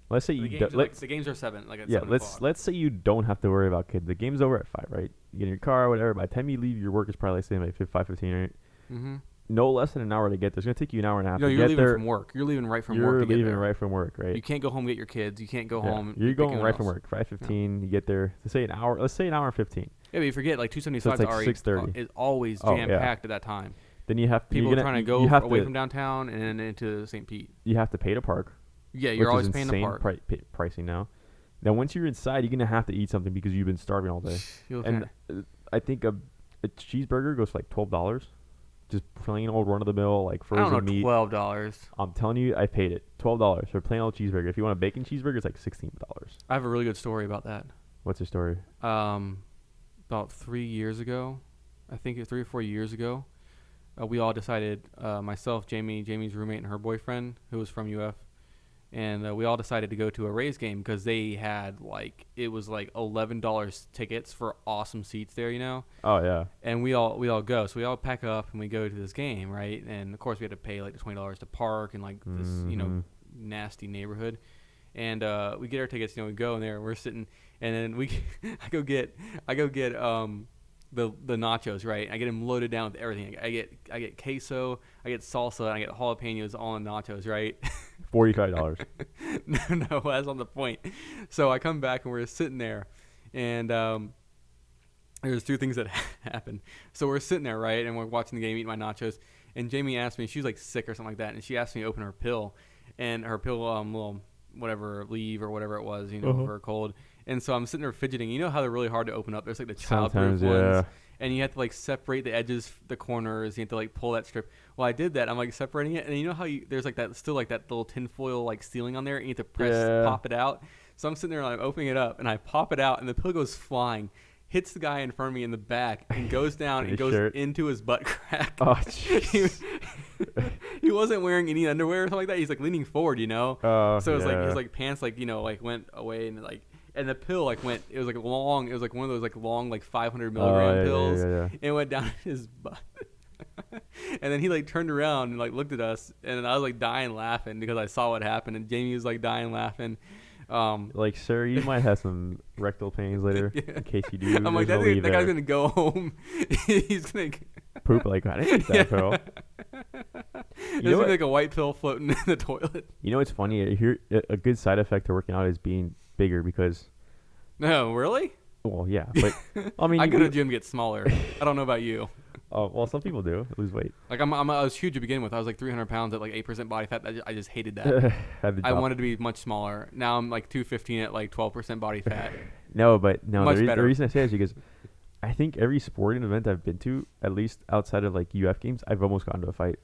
Let's say The you games, do, the games are 7. Like at yeah. 7 Let's o'clock. let's say you don't have to worry about kids. The game's over at 5, right? You get in your car, whatever. By the time you leave, your work is probably saying like 5:15, right? Mm-hmm. No less than an hour to get there. It's gonna take you an hour and a half to You're get leaving there. from work. You're leaving right from You're work to get leaving there. right from work, right? You can't go home and get your kids. You can't go Yeah. home. You're and pick going anyone right from else. work. 5:15, you get there. Let's say an hour. Let's say an hour and 15. Yeah, but you forget like 275 So it's like already 6:30. is always Oh, jam yeah. packed at that time. Then you have People you're are gonna, trying to go you have away to, from downtown and then into St. Pete. You have to pay to park. Yeah, which you're is always paying to insane park. pricing now. Now, once you're inside, you're gonna have to eat something because you've been starving all day. You'll And I think a cheeseburger goes for like $12. Just plain old run of the mill like I don't frozen know, meat. $12. I'm telling you, I paid it $12 for a plain old cheeseburger. If you want a bacon cheeseburger, it's like $16. I have a really good story about that. What's your story? About 3 years ago, I think it was 3 or 4 years ago, we all decided, myself, Jamie's roommate, and her boyfriend, who was from UF, and we all decided to go to a Rays game because they had it was like $11 tickets for awesome seats there, Oh yeah. And we all go, so we all pack up and we go to this game, right? And of course we had to pay like the $20 to park in this Mhm. nasty neighborhood, and we get our tickets, we go in there and we're sitting, and then I go get the nachos, right? I get them loaded down with everything. I get queso, I get salsa, and I get jalapenos all in nachos, right? $45. No, that's on the point. So I come back and we're sitting there, and there's 2 things that happen. So we're sitting there, right, and we're watching the game, eating my nachos, and Jamie asked me, she was like sick or something like that, and she asked me to open her pill, and her pill, little whatever, leave or whatever it was, for a cold. And so I'm sitting there fidgeting. You know how they're really hard to open up? There's like the childproof Sometimes, ones. yeah. And you have to separate the edges, the corners. You have to pull that strip. Well, I did that. I'm separating it, and you know how there's that still that little tinfoil sealing on there, and you have to pop it out. So I'm sitting there and I'm opening it up, and I pop it out, and the pill goes flying, hits the guy in front of me in the back, and goes down and goes into his butt crack. Oh, jeez. He wasn't wearing any underwear or something like that. He's leaning forward, Oh, so it was yeah. his pants went away, and and the pill went. It was long. It was one of those long 500 milligram pills. Yeah. It went down his butt. And then he turned around and looked at us, and I was dying laughing because I saw what happened, and Jamie was dying laughing. Sir, you might have some rectal pains later in case you do. I'm that guy's gonna go home. He's gonna poop. I didn't eat that pill. There's know gonna what? be like a white pill floating in the toilet. You know what's funny? Here, a good side effect to working out is being bigger because, No, really? well, yeah, but I mean, I you go to the do- gym to get smaller. I don't know about you. well, some people do lose weight. Like I was huge to begin with. I was like 300 pounds at like 8% body fat. I just hated that. Had to I drop- wanted to be much smaller. Now I'm like 215 at like 12% body fat. No, but no. Much The better. reason I say is because I think every sporting event I've been to, at least outside of like UF games, I've almost gotten to a fight.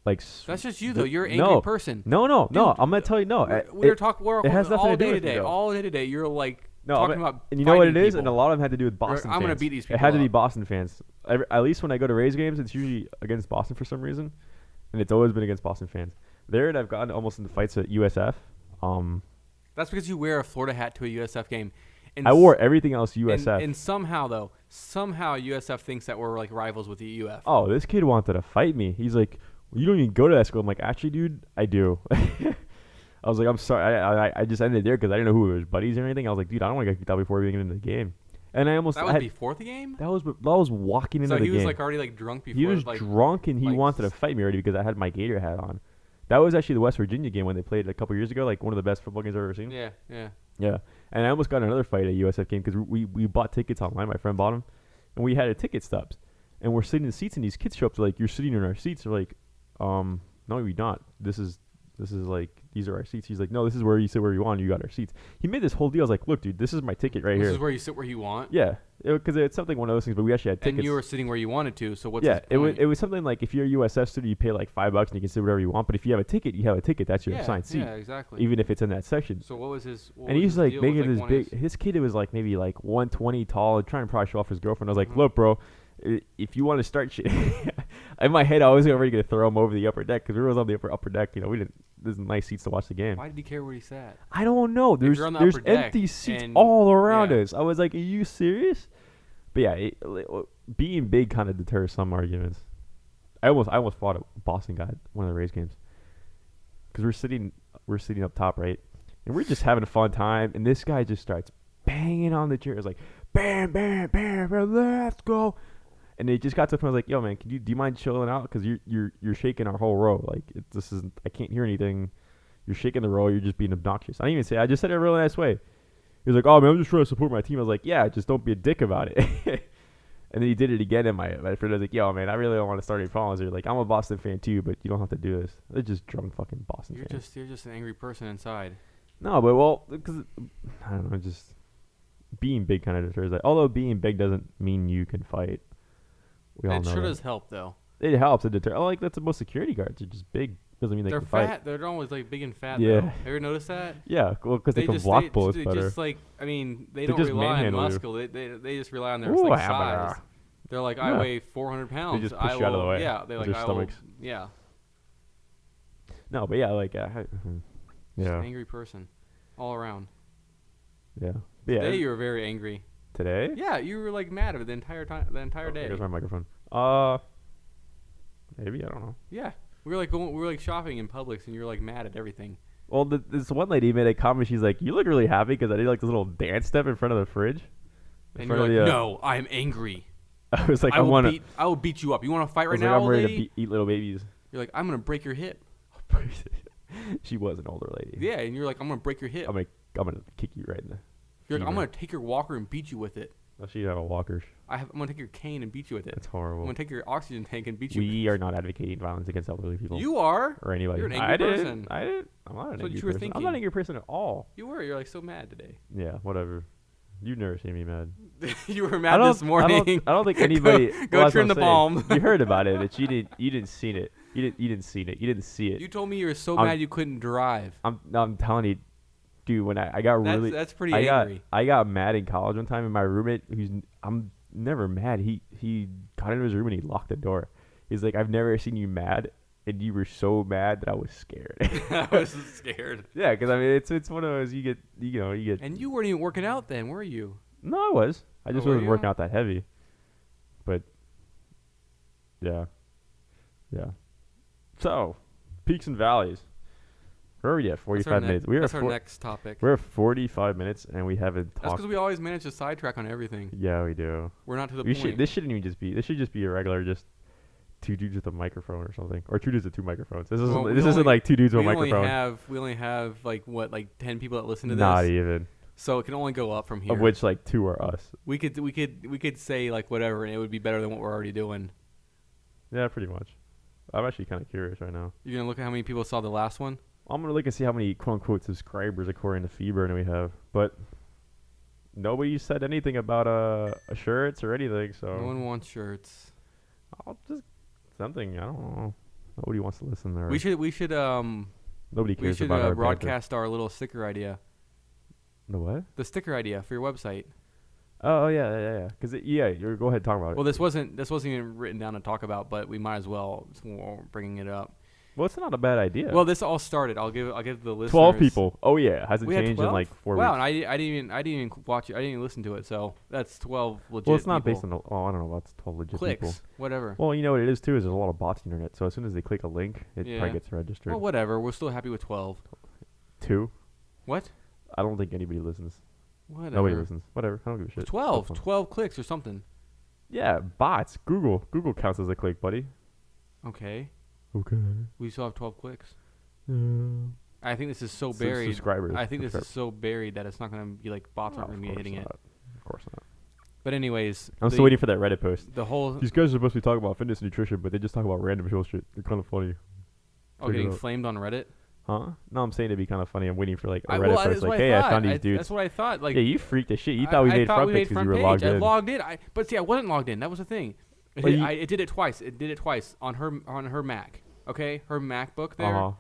Like That's just you though. You're an angry no, person. no, no, no. Dude, I'm gonna tell you no. We're talking. We're it has nothing all to do day with me, today. though. All day today. You're like No, talking about. and you know what it fighting is, and a people. lot of them had to do with Boston. I'm gonna fans. beat these It had to people be up. Boston fans. At least when I go to Rays games, it's usually against Boston for some reason, and it's always been against Boston fans. There, I've gotten almost into fights at USF. That's because you wear a Florida hat to a USF game. And I wore everything else and, USF. and somehow USF thinks that we're like rivals with the UF. Oh, this kid wanted to fight me. He's like, well, you don't even go to that school. I'm like, actually, dude, I do. I was like, I'm sorry. I just ended there because I didn't know who were his buddies or anything. I was like, dude, I don't want to get kicked out before we get into the game. And I almost That was had, before the game. that was walking into So the he game. was like already like drunk before. He was like, drunk and he like, wanted to fight me already because I had my Gator hat on. That was actually the West Virginia game when they played a couple years ago, like one of the best football games I've ever seen. Yeah, yeah. Yeah, and I almost got in another fight at USF game because we bought tickets online. My friend bought them, and we had a ticket stubs, and we're sitting in seats, and these kids show up. They're like, "You're sitting in our seats." They're like, no, you're not. This is like these are our seats. He's like, no, this is where you sit where you want. You got our seats. He made this whole deal. I was like, look, dude, this is my ticket right This here. is where you sit where you want. Yeah, because it's something one of those things. But we actually had tickets. And you were sitting where you wanted to. So what's yeah, his it was point? it was something like if you're a USF student, you pay like $5 and you can sit whatever you want. But if you have a ticket, you have a ticket. That's your assigned seat, Yeah, exactly. even if it's in that section. So what was his? What And was he's his like deal? making Was, this one of big. his- His kid was like maybe like 120 tall, trying to probably show off his girlfriend. I was like, Mhm. look, bro, if you want to start shit, in my head I was already gonna throw him over the upper deck because we were on the upper deck. You know, we didn't. There's nice seats to watch the game. Why did he care where he sat? I don't know. There's you're on the there's upper deck empty seats and- all around yeah. us. I was like, are you serious? But yeah, being big kind of deters some arguments. I almost fought a Boston guy at one of the Rays games because we're sitting up top, right, and we're just having a fun time, and this guy just starts banging on the chair. It's like bam, bam, bam, bam, let's go. And it just got to the point. I was like, "Yo, man, do you mind chilling out? Because you're shaking our whole row. Like this isn't. I can't hear anything. You're shaking the row. You're just being obnoxious." I didn't even say. I just said it a really nice way. He was like, "Oh man, I'm just trying to support my team." I was like, "Yeah, just don't be a dick about it." And then he did it again. And my friend was like, "Yo, man, I really don't want to start any problems here. Like, I'm a Boston fan too, but you don't have to do this." They're just drunk fucking Boston fans. You're just an angry person inside. No, but well, because I don't know, just being big kind of deters. Like, although being big doesn't mean you can fight. We all It know sure that. does help though. It helps. It deter. Oh, like that's the most security guards. They're just big. Doesn't mean they They're can fat. fight. They're always like big and fat. Yeah. Though. Have you ever noticed that? Yeah, well, because they can block bullets better. Just like I mean, they They don't just rely on manhandle you. muscle. They just rely on their Ooh, like hammer. size. They're like, Yeah. I weigh 400 pounds. just push I you out of the will- way Yeah, they with like their I will. stomachs. Yeah. No, but yeah, like, Just yeah, an angry person, all around. yeah, but yeah. Today you were very angry. Today? Yeah, you were like mad at it the entire time, the entire day. Here's my microphone. Maybe I don't know. Yeah, we were like shopping in Publix, and you were like mad at everything. Well, this one lady made a comment. She's like, "You look really happy because I did like this little dance step in front of the fridge." In And front you're of like, the, no, I'm angry. I was like, I I will want beat. I will beat you up. You want to fight right like, now, I'm old ready lady? to eat little babies. You're like, I'm gonna break your hip. She was an older lady. Yeah, and you're like, I'm gonna break your hip. I'm gonna kick you right in the. You're like, I'm femur. gonna take your walker and beat you with it. Oh, she have a walker. I'm gonna take your cane and beat you with it. That's I'm horrible. gonna take your oxygen tank and beat you. We are not advocating violence against elderly people. You are. or anybody. You're an I angry didn't. person. I didn't. I'm not an That's what angry you were person. I'm not thinking. an angry person at all. You were. You're like so mad today. Yeah, whatever. You've never seen me mad. You were I mad don't, this morning. I don't think anybody. Go well, that's trim what the I'm saying. palm. You heard about it, but you didn't see it. You didn't see it. You didn't see it. You told me you were so I'm- mad you couldn't drive. I'm telling you, dude. When I got really, That's pretty I angry. got mad in college one time, and my roommate, I'm never mad. He got into his room and he locked the door. He's like, I've never seen you mad, and you were so mad that I was scared. I was scared. Yeah, because I mean, it's one of those you get. And you weren't even working out then, were you? No, I was. I just were wasn't you? working out that heavy. But yeah. So, peaks and valleys. Where are we at? 45 minutes. That's our next topic. We're at 45 minutes and we haven't That's talked. because we always manage to sidetrack on everything. Yeah, we do. We're not to the We point. should. This shouldn't even just be. This should just be a regular. Just two dudes with a microphone or something, or two dudes with two microphones. This Well, isn't like two dudes with a we only microphone. have like what, like 10 people that listen to Not this, even. so it can only go up from here. Of which like two are us. we could say like whatever, and it would be better than what we're already doing. Yeah, pretty much. I'm actually kind of curious right now. You're gonna look at how many people saw the last one. I'm gonna look and see how many quote unquote subscribers according to Feeburn we have, but nobody said anything about shirts or anything. So No one wants shirts. I'll just something. I don't know. Nobody wants to listen there. We should Nobody we cares should about our banter. broadcast our little sticker idea. The what? The sticker idea for your website. Oh yeah. Cause you go ahead and talk about it. Well, this wasn't even written down to talk about, but we might as well since we're bringing it up. Well, it's not a bad idea. Well, this all started. I'll give the listeners 12 people. Oh yeah, it hasn't We had changed in 12? like 4 Wow, weeks. and I didn't even watch it. I didn't even listen to it. So that's 12 legit. Well, it's not people. based on. I don't know about 12 legit clicks, people. whatever. Well, you know what it is too is there's a lot of bots on the internet. So as soon as they click a link, it Yeah. probably gets registered. Well, whatever. We're still happy with 12. 2. What? I don't think anybody listens. Whatever. Nobody listens. Whatever. I don't give a shit. 12. That's fine. 12 clicks or something. Yeah, bots. Google counts as a click, buddy. Okay. Okay. We still have 12 clicks. Yeah. I think this is so Sub- buried. subscribers. I think this is so buried that it's not going to be like bots aren't Of going to be course hitting it. not. Of course not. But anyways, I'm still waiting for that Reddit post. the whole These guys are supposed to be talking about fitness and nutrition, but they just talk about random shit. They're kind of funny. check it getting out. flamed on Reddit. Huh? No, I'm saying it'd be kind of funny. I'm waiting for like a I- Reddit well, post that's like, what hey, I thought. found these dudes. That's what I thought. Like, Yeah, you freaked as shit. You thought we I made thought front we page made because you front were logged page. I in. logged in. But see, I wasn't logged in. That was the thing. Well, you- It did it twice. It did it twice on her Mac. Okay, her MacBook there. Uh-huh.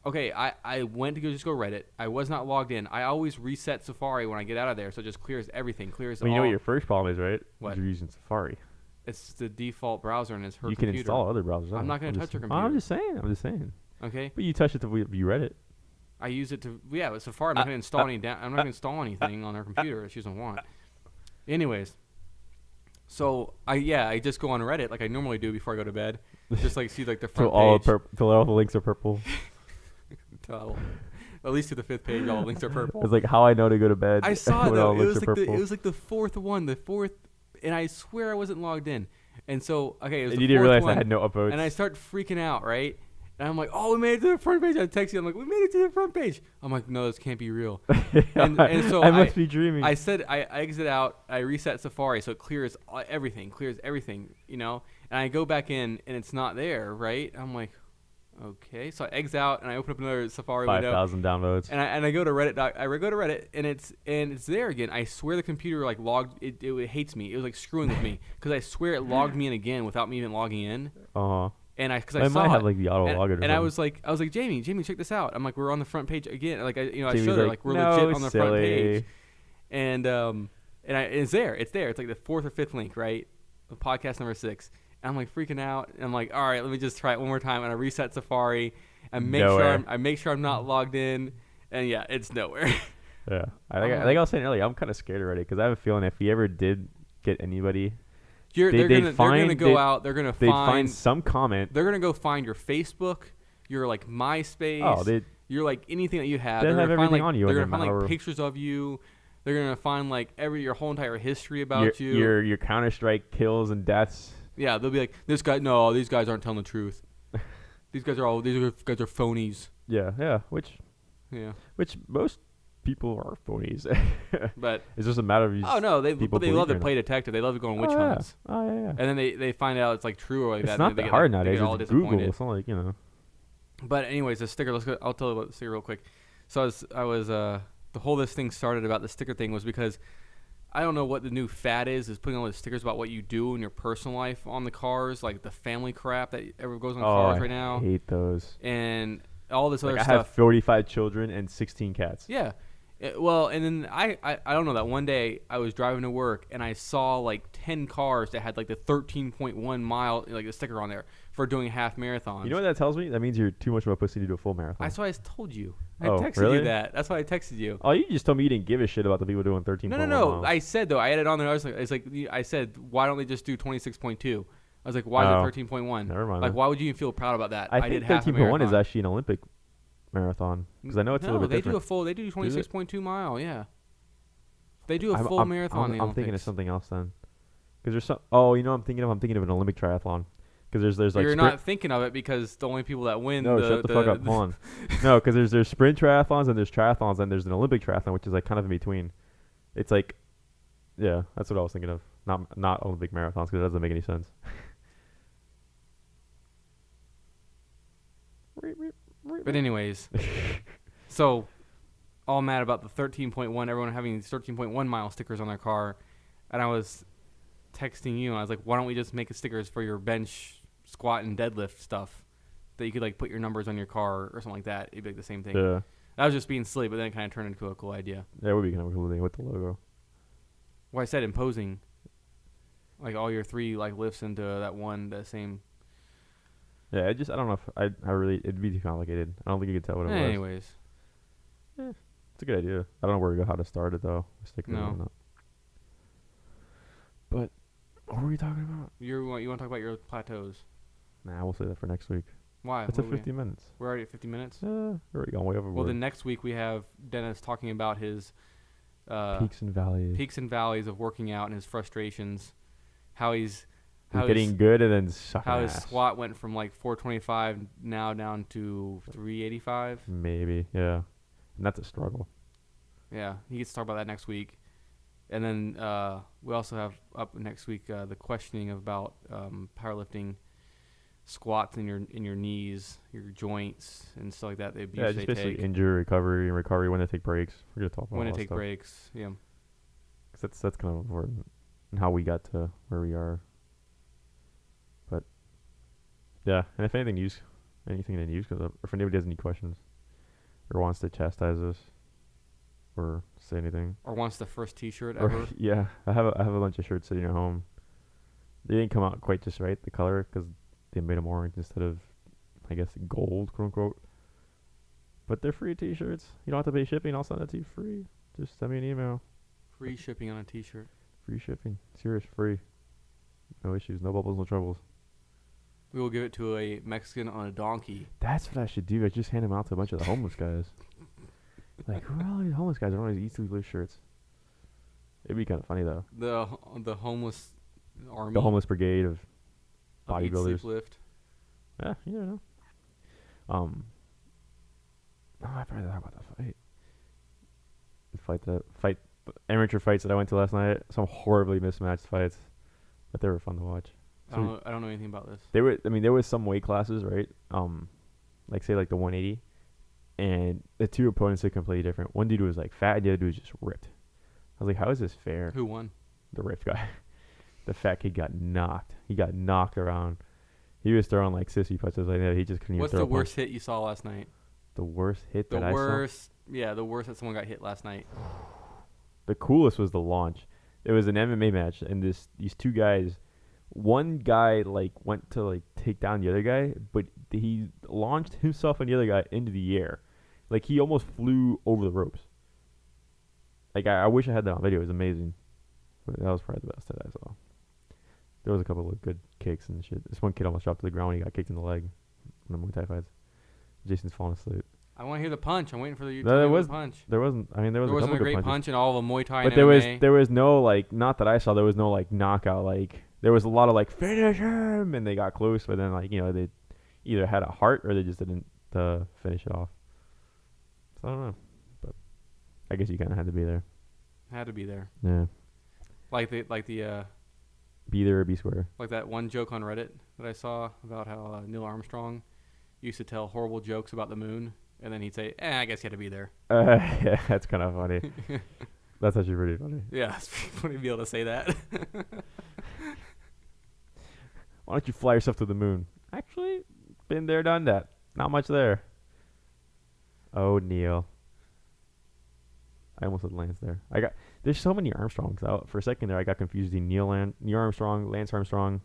Okay, I went to just go Reddit. I was not logged in. I always reset Safari when I get out of there, so it just clears everything. Clears Well, you all. know what your first problem is, right? What? You're using Safari. It's the default browser and it's her You computer. can install other browsers. I'm not gonna touch her computer. I'm just saying. Okay, But you touch it to view Reddit. I use it to with Safari. I'm not gonna install I'm not gonna install anything on her computer that she doesn't want. Anyways, so I just go on Reddit like I normally do before I go to bed. Just like see like the front page. Till all the links are purple. At least to the 5th page, all the links are purple. It's like how I know to go to bed. I saw it when all though. the It links was are like purple. it was like the fourth, and I swear I wasn't logged in. And so okay, it was And the you didn't fourth realize one, I had no upvotes. and I start freaking out, right? And I'm like, oh, we made it to the front page. I text you. I'm like, we made it to the front page. I'm like, no, this can't be real. and so I must be dreaming. I said I exit out. I reset Safari so it clears everything, you know. And I go back in and it's not there, right? I'm like, okay. So I exit out and I open up another Safari window. 5,000 downloads. And I go to Reddit. I go to Reddit and it's there again. I swear the computer like logged. It hates me. It was like screwing with me because I swear it logged me in again without me even logging in. And because I It saw might have it. like the auto logger. And I was like, Jamie, check this out. I'm like, we're on the front page again. Like I Jamie's showed her like we're no, legit on the front silly. page. And it's there. It's like the 4th or 5th link, right? The podcast number 6. And I'm like freaking out. And I'm like, all right, let me just try it one more time. And I reset Safari and make sure I'm not logged in. And yeah, it's nowhere. Yeah, I think I was saying earlier. I'm kind of scared already because I have a feeling if we ever did get anybody, They're gonna go out. They're gonna they'd find some comment. They're gonna go find your Facebook, your like MySpace. Oh, you're like anything that you have. They They're have gonna find, everything like, on you. They're in gonna their find like malware. pictures of you. They're gonna find like your whole entire history about you. Your Counter-Strike kills and deaths. Yeah, they'll be like, these guys aren't telling the truth. these guys are phonies. Yeah, which Yeah, most people are phonies. but it's just a matter of they people love to believe play detective. They love to go on witch Oh, yeah. hunts. Oh yeah. And then they find out it's like true or like It's that. not and they that get, hard like, they nowadays. get all It's Google. disappointed. It's not like But anyways, the sticker. I'll tell you about the sticker real quick. So I was the whole this thing started about the sticker thing was because I don't know what the new fad is putting all the stickers about what you do in your personal life on the cars, like the family crap that ever goes on cars right now, I hate those. and all this other I stuff. have 45 children and 16 cats. Yeah. Well, and then I don't know that one day I was driving to work and I saw like 10 cars that had like the 13.1 mile like the sticker on there for doing half marathons. You know what that tells me? That means you're too much of a pussy to do a full marathon. That's why I told you. I Oh, texted really? you that. That's why I texted you. Oh, you just told me you didn't give a shit about the people doing 13. No. miles. I said though. I had it on there. I said, why don't they just do 26.2? I was like, why Oh, is it 13.1? never mind Like, then. why would you even feel proud about that? I did think half a 13.1 is marathon. actually an Olympic marathon because I know it's a little bit they different. do a full. They do 26.2 mile. Yeah. They do a full marathon. in the I'm thinking of Olympics. something else then, because there's some. Oh, you know, I'm thinking of an Olympic triathlon, because because there's But like you're sprint. not thinking of it because the only people that win. No, shut the fuck up. Hold on. No, because there's sprint triathlons and there's triathlons and there's an Olympic triathlon, which is like kind of in between. It's like, yeah, that's what I was thinking of. Not Olympic marathons because it doesn't make any sense. But anyways, so all mad about the 13.1. Everyone having these 13.1 mile stickers on their car, and I was texting you and I was like, why don't we just make stickers for your bench, squat, and deadlift stuff that you could like put your numbers on your car or something like that. It'd be like the same thing. Yeah, I was just being silly, but then it kind of turned into a cool idea. that would be kind of a cool thing with the logo. Well, I said imposing, like all your 3 like lifts into the same. Yeah, I don't know if I really it'd be too complicated. I don't think you could tell what it was. Anyways, It's a good idea. I don't know where to go, how to start it though. Sticker No. or not. But what were we talking about? you want to talk about your plateaus? Nah, we'll say that for next week. Why? It's What at we- 50 minutes. We're already at 50 minutes. We're already gone way overboard. Well, then next week we have Dennis talking about his peaks and valleys. peaks and valleys of working out and his frustrations, how he's Getting good and then sucking how his ass. squat went from like 425 now down to 385. Maybe, yeah. And that's a struggle. Yeah, he gets to talk about that next week. And then we also have up next week the questioning about powerlifting squats in your knees, your joints, and stuff like that. They Yeah, just usually basically take injury, recovery, when to take breaks. We're going to talk about when all to that take stuff. breaks. Yeah. 'Cause that's kind of important. And how we got to where we are. But, yeah. And if anything in the news comes up, or if anybody has any questions, or wants to chastise us, or say anything. Or wants the first T-shirt Or, ever. yeah, I have a bunch of shirts sitting at home. They didn't come out quite just right, the color, because they made them orange instead of, I guess, gold, quote unquote. But they're free T-shirts. You don't have to pay shipping. I'll send it to you free. Just send me an email. Free shipping on a T-shirt. Free shipping. Serious, free. No issues. No bubbles. No troubles. We will give it to a Mexican on a donkey. That's what I should do. I just hand them out to a bunch of the homeless guys. Like, who are all these homeless guys? I don't know these eat shirts. It'd be kind of funny though. The homeless army. The homeless brigade of of Eat, bodybuilders. Sleep, Lift. Yeah, you never know. Oh, I forgot to talk about that fight. Amateur fights that I went to last night. Some horribly mismatched fights, but they were fun to watch. I don't know anything about this. There was some weight classes, right? Like say like the 180, and the two opponents are completely different. One dude was like fat, and the other dude was just ripped. I was like, how is this fair? Who won? The ripped guy. The fat kid got knocked. He got knocked around. He was throwing like sissy punches like that. He just couldn't even What's throw the a punch. worst hit you saw last night? The worst hit The that I saw? worst that someone got hit last night. The coolest was the launch. It was an MMA match, and these two guys, one guy like went to like take down the other guy, but he launched himself and the other guy into the air, like he almost flew over the ropes. Like I wish I had that on video. It was amazing, but that was probably the best that I saw. There was a couple of good kicks and shit. This one kid almost dropped to the ground when he got kicked in the leg in the Muay Thai fights. Jason's falling asleep. I want to hear the punch. I'm waiting for you to No, tell there me was- the punch. There wasn't. I mean, there was There a wasn't couple a good great punches. punch in all of Muay Thai But and there was MMA. no like, not that I saw, there was no like knockout. Like there was a lot of like finish him, and they got close, but then like they either had a heart or they just didn't finish it off. So I don't know, but I guess you kind of had to be there. Had to be there. Yeah, Like be there or be square. like that one joke on Reddit that I saw about how Neil Armstrong used to tell horrible jokes about the moon, and then he'd say, I guess you had to be there. Yeah, that's kind of funny. That's actually pretty funny. Yeah, it's pretty funny to be able to say that. Why don't you fly yourself to the moon? Actually, been there, done that. Not much there. Oh, Neil. I almost said Lance there. There's so many Armstrongs out. For a second there, I got confused between Neil Armstrong, Lance Armstrong.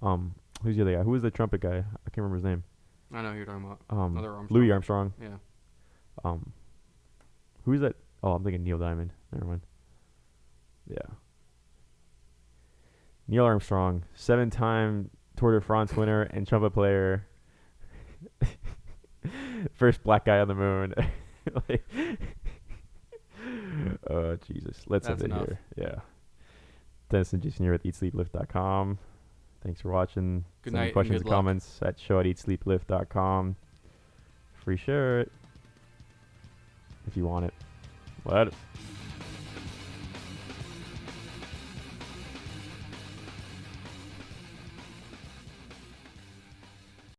Who's the other guy? Who was the trumpet guy? I can't remember his name. I know who you're talking about. Another Armstrong. Louis Armstrong. Yeah. Who's that? Oh, I'm thinking Neil Diamond. Never mind. Yeah. Neil Armstrong, 7-time Tour de France winner and trumpet player. First black guy on the moon. Oh, Jesus. Let's That's end it enough. here. Yeah. Dennis and Jason here at eatsleeplift.com. Thanks for watching. Good Send night me and questions good and luck. comments at show@eatsleeplift.com. Free shirt if you want it. Later.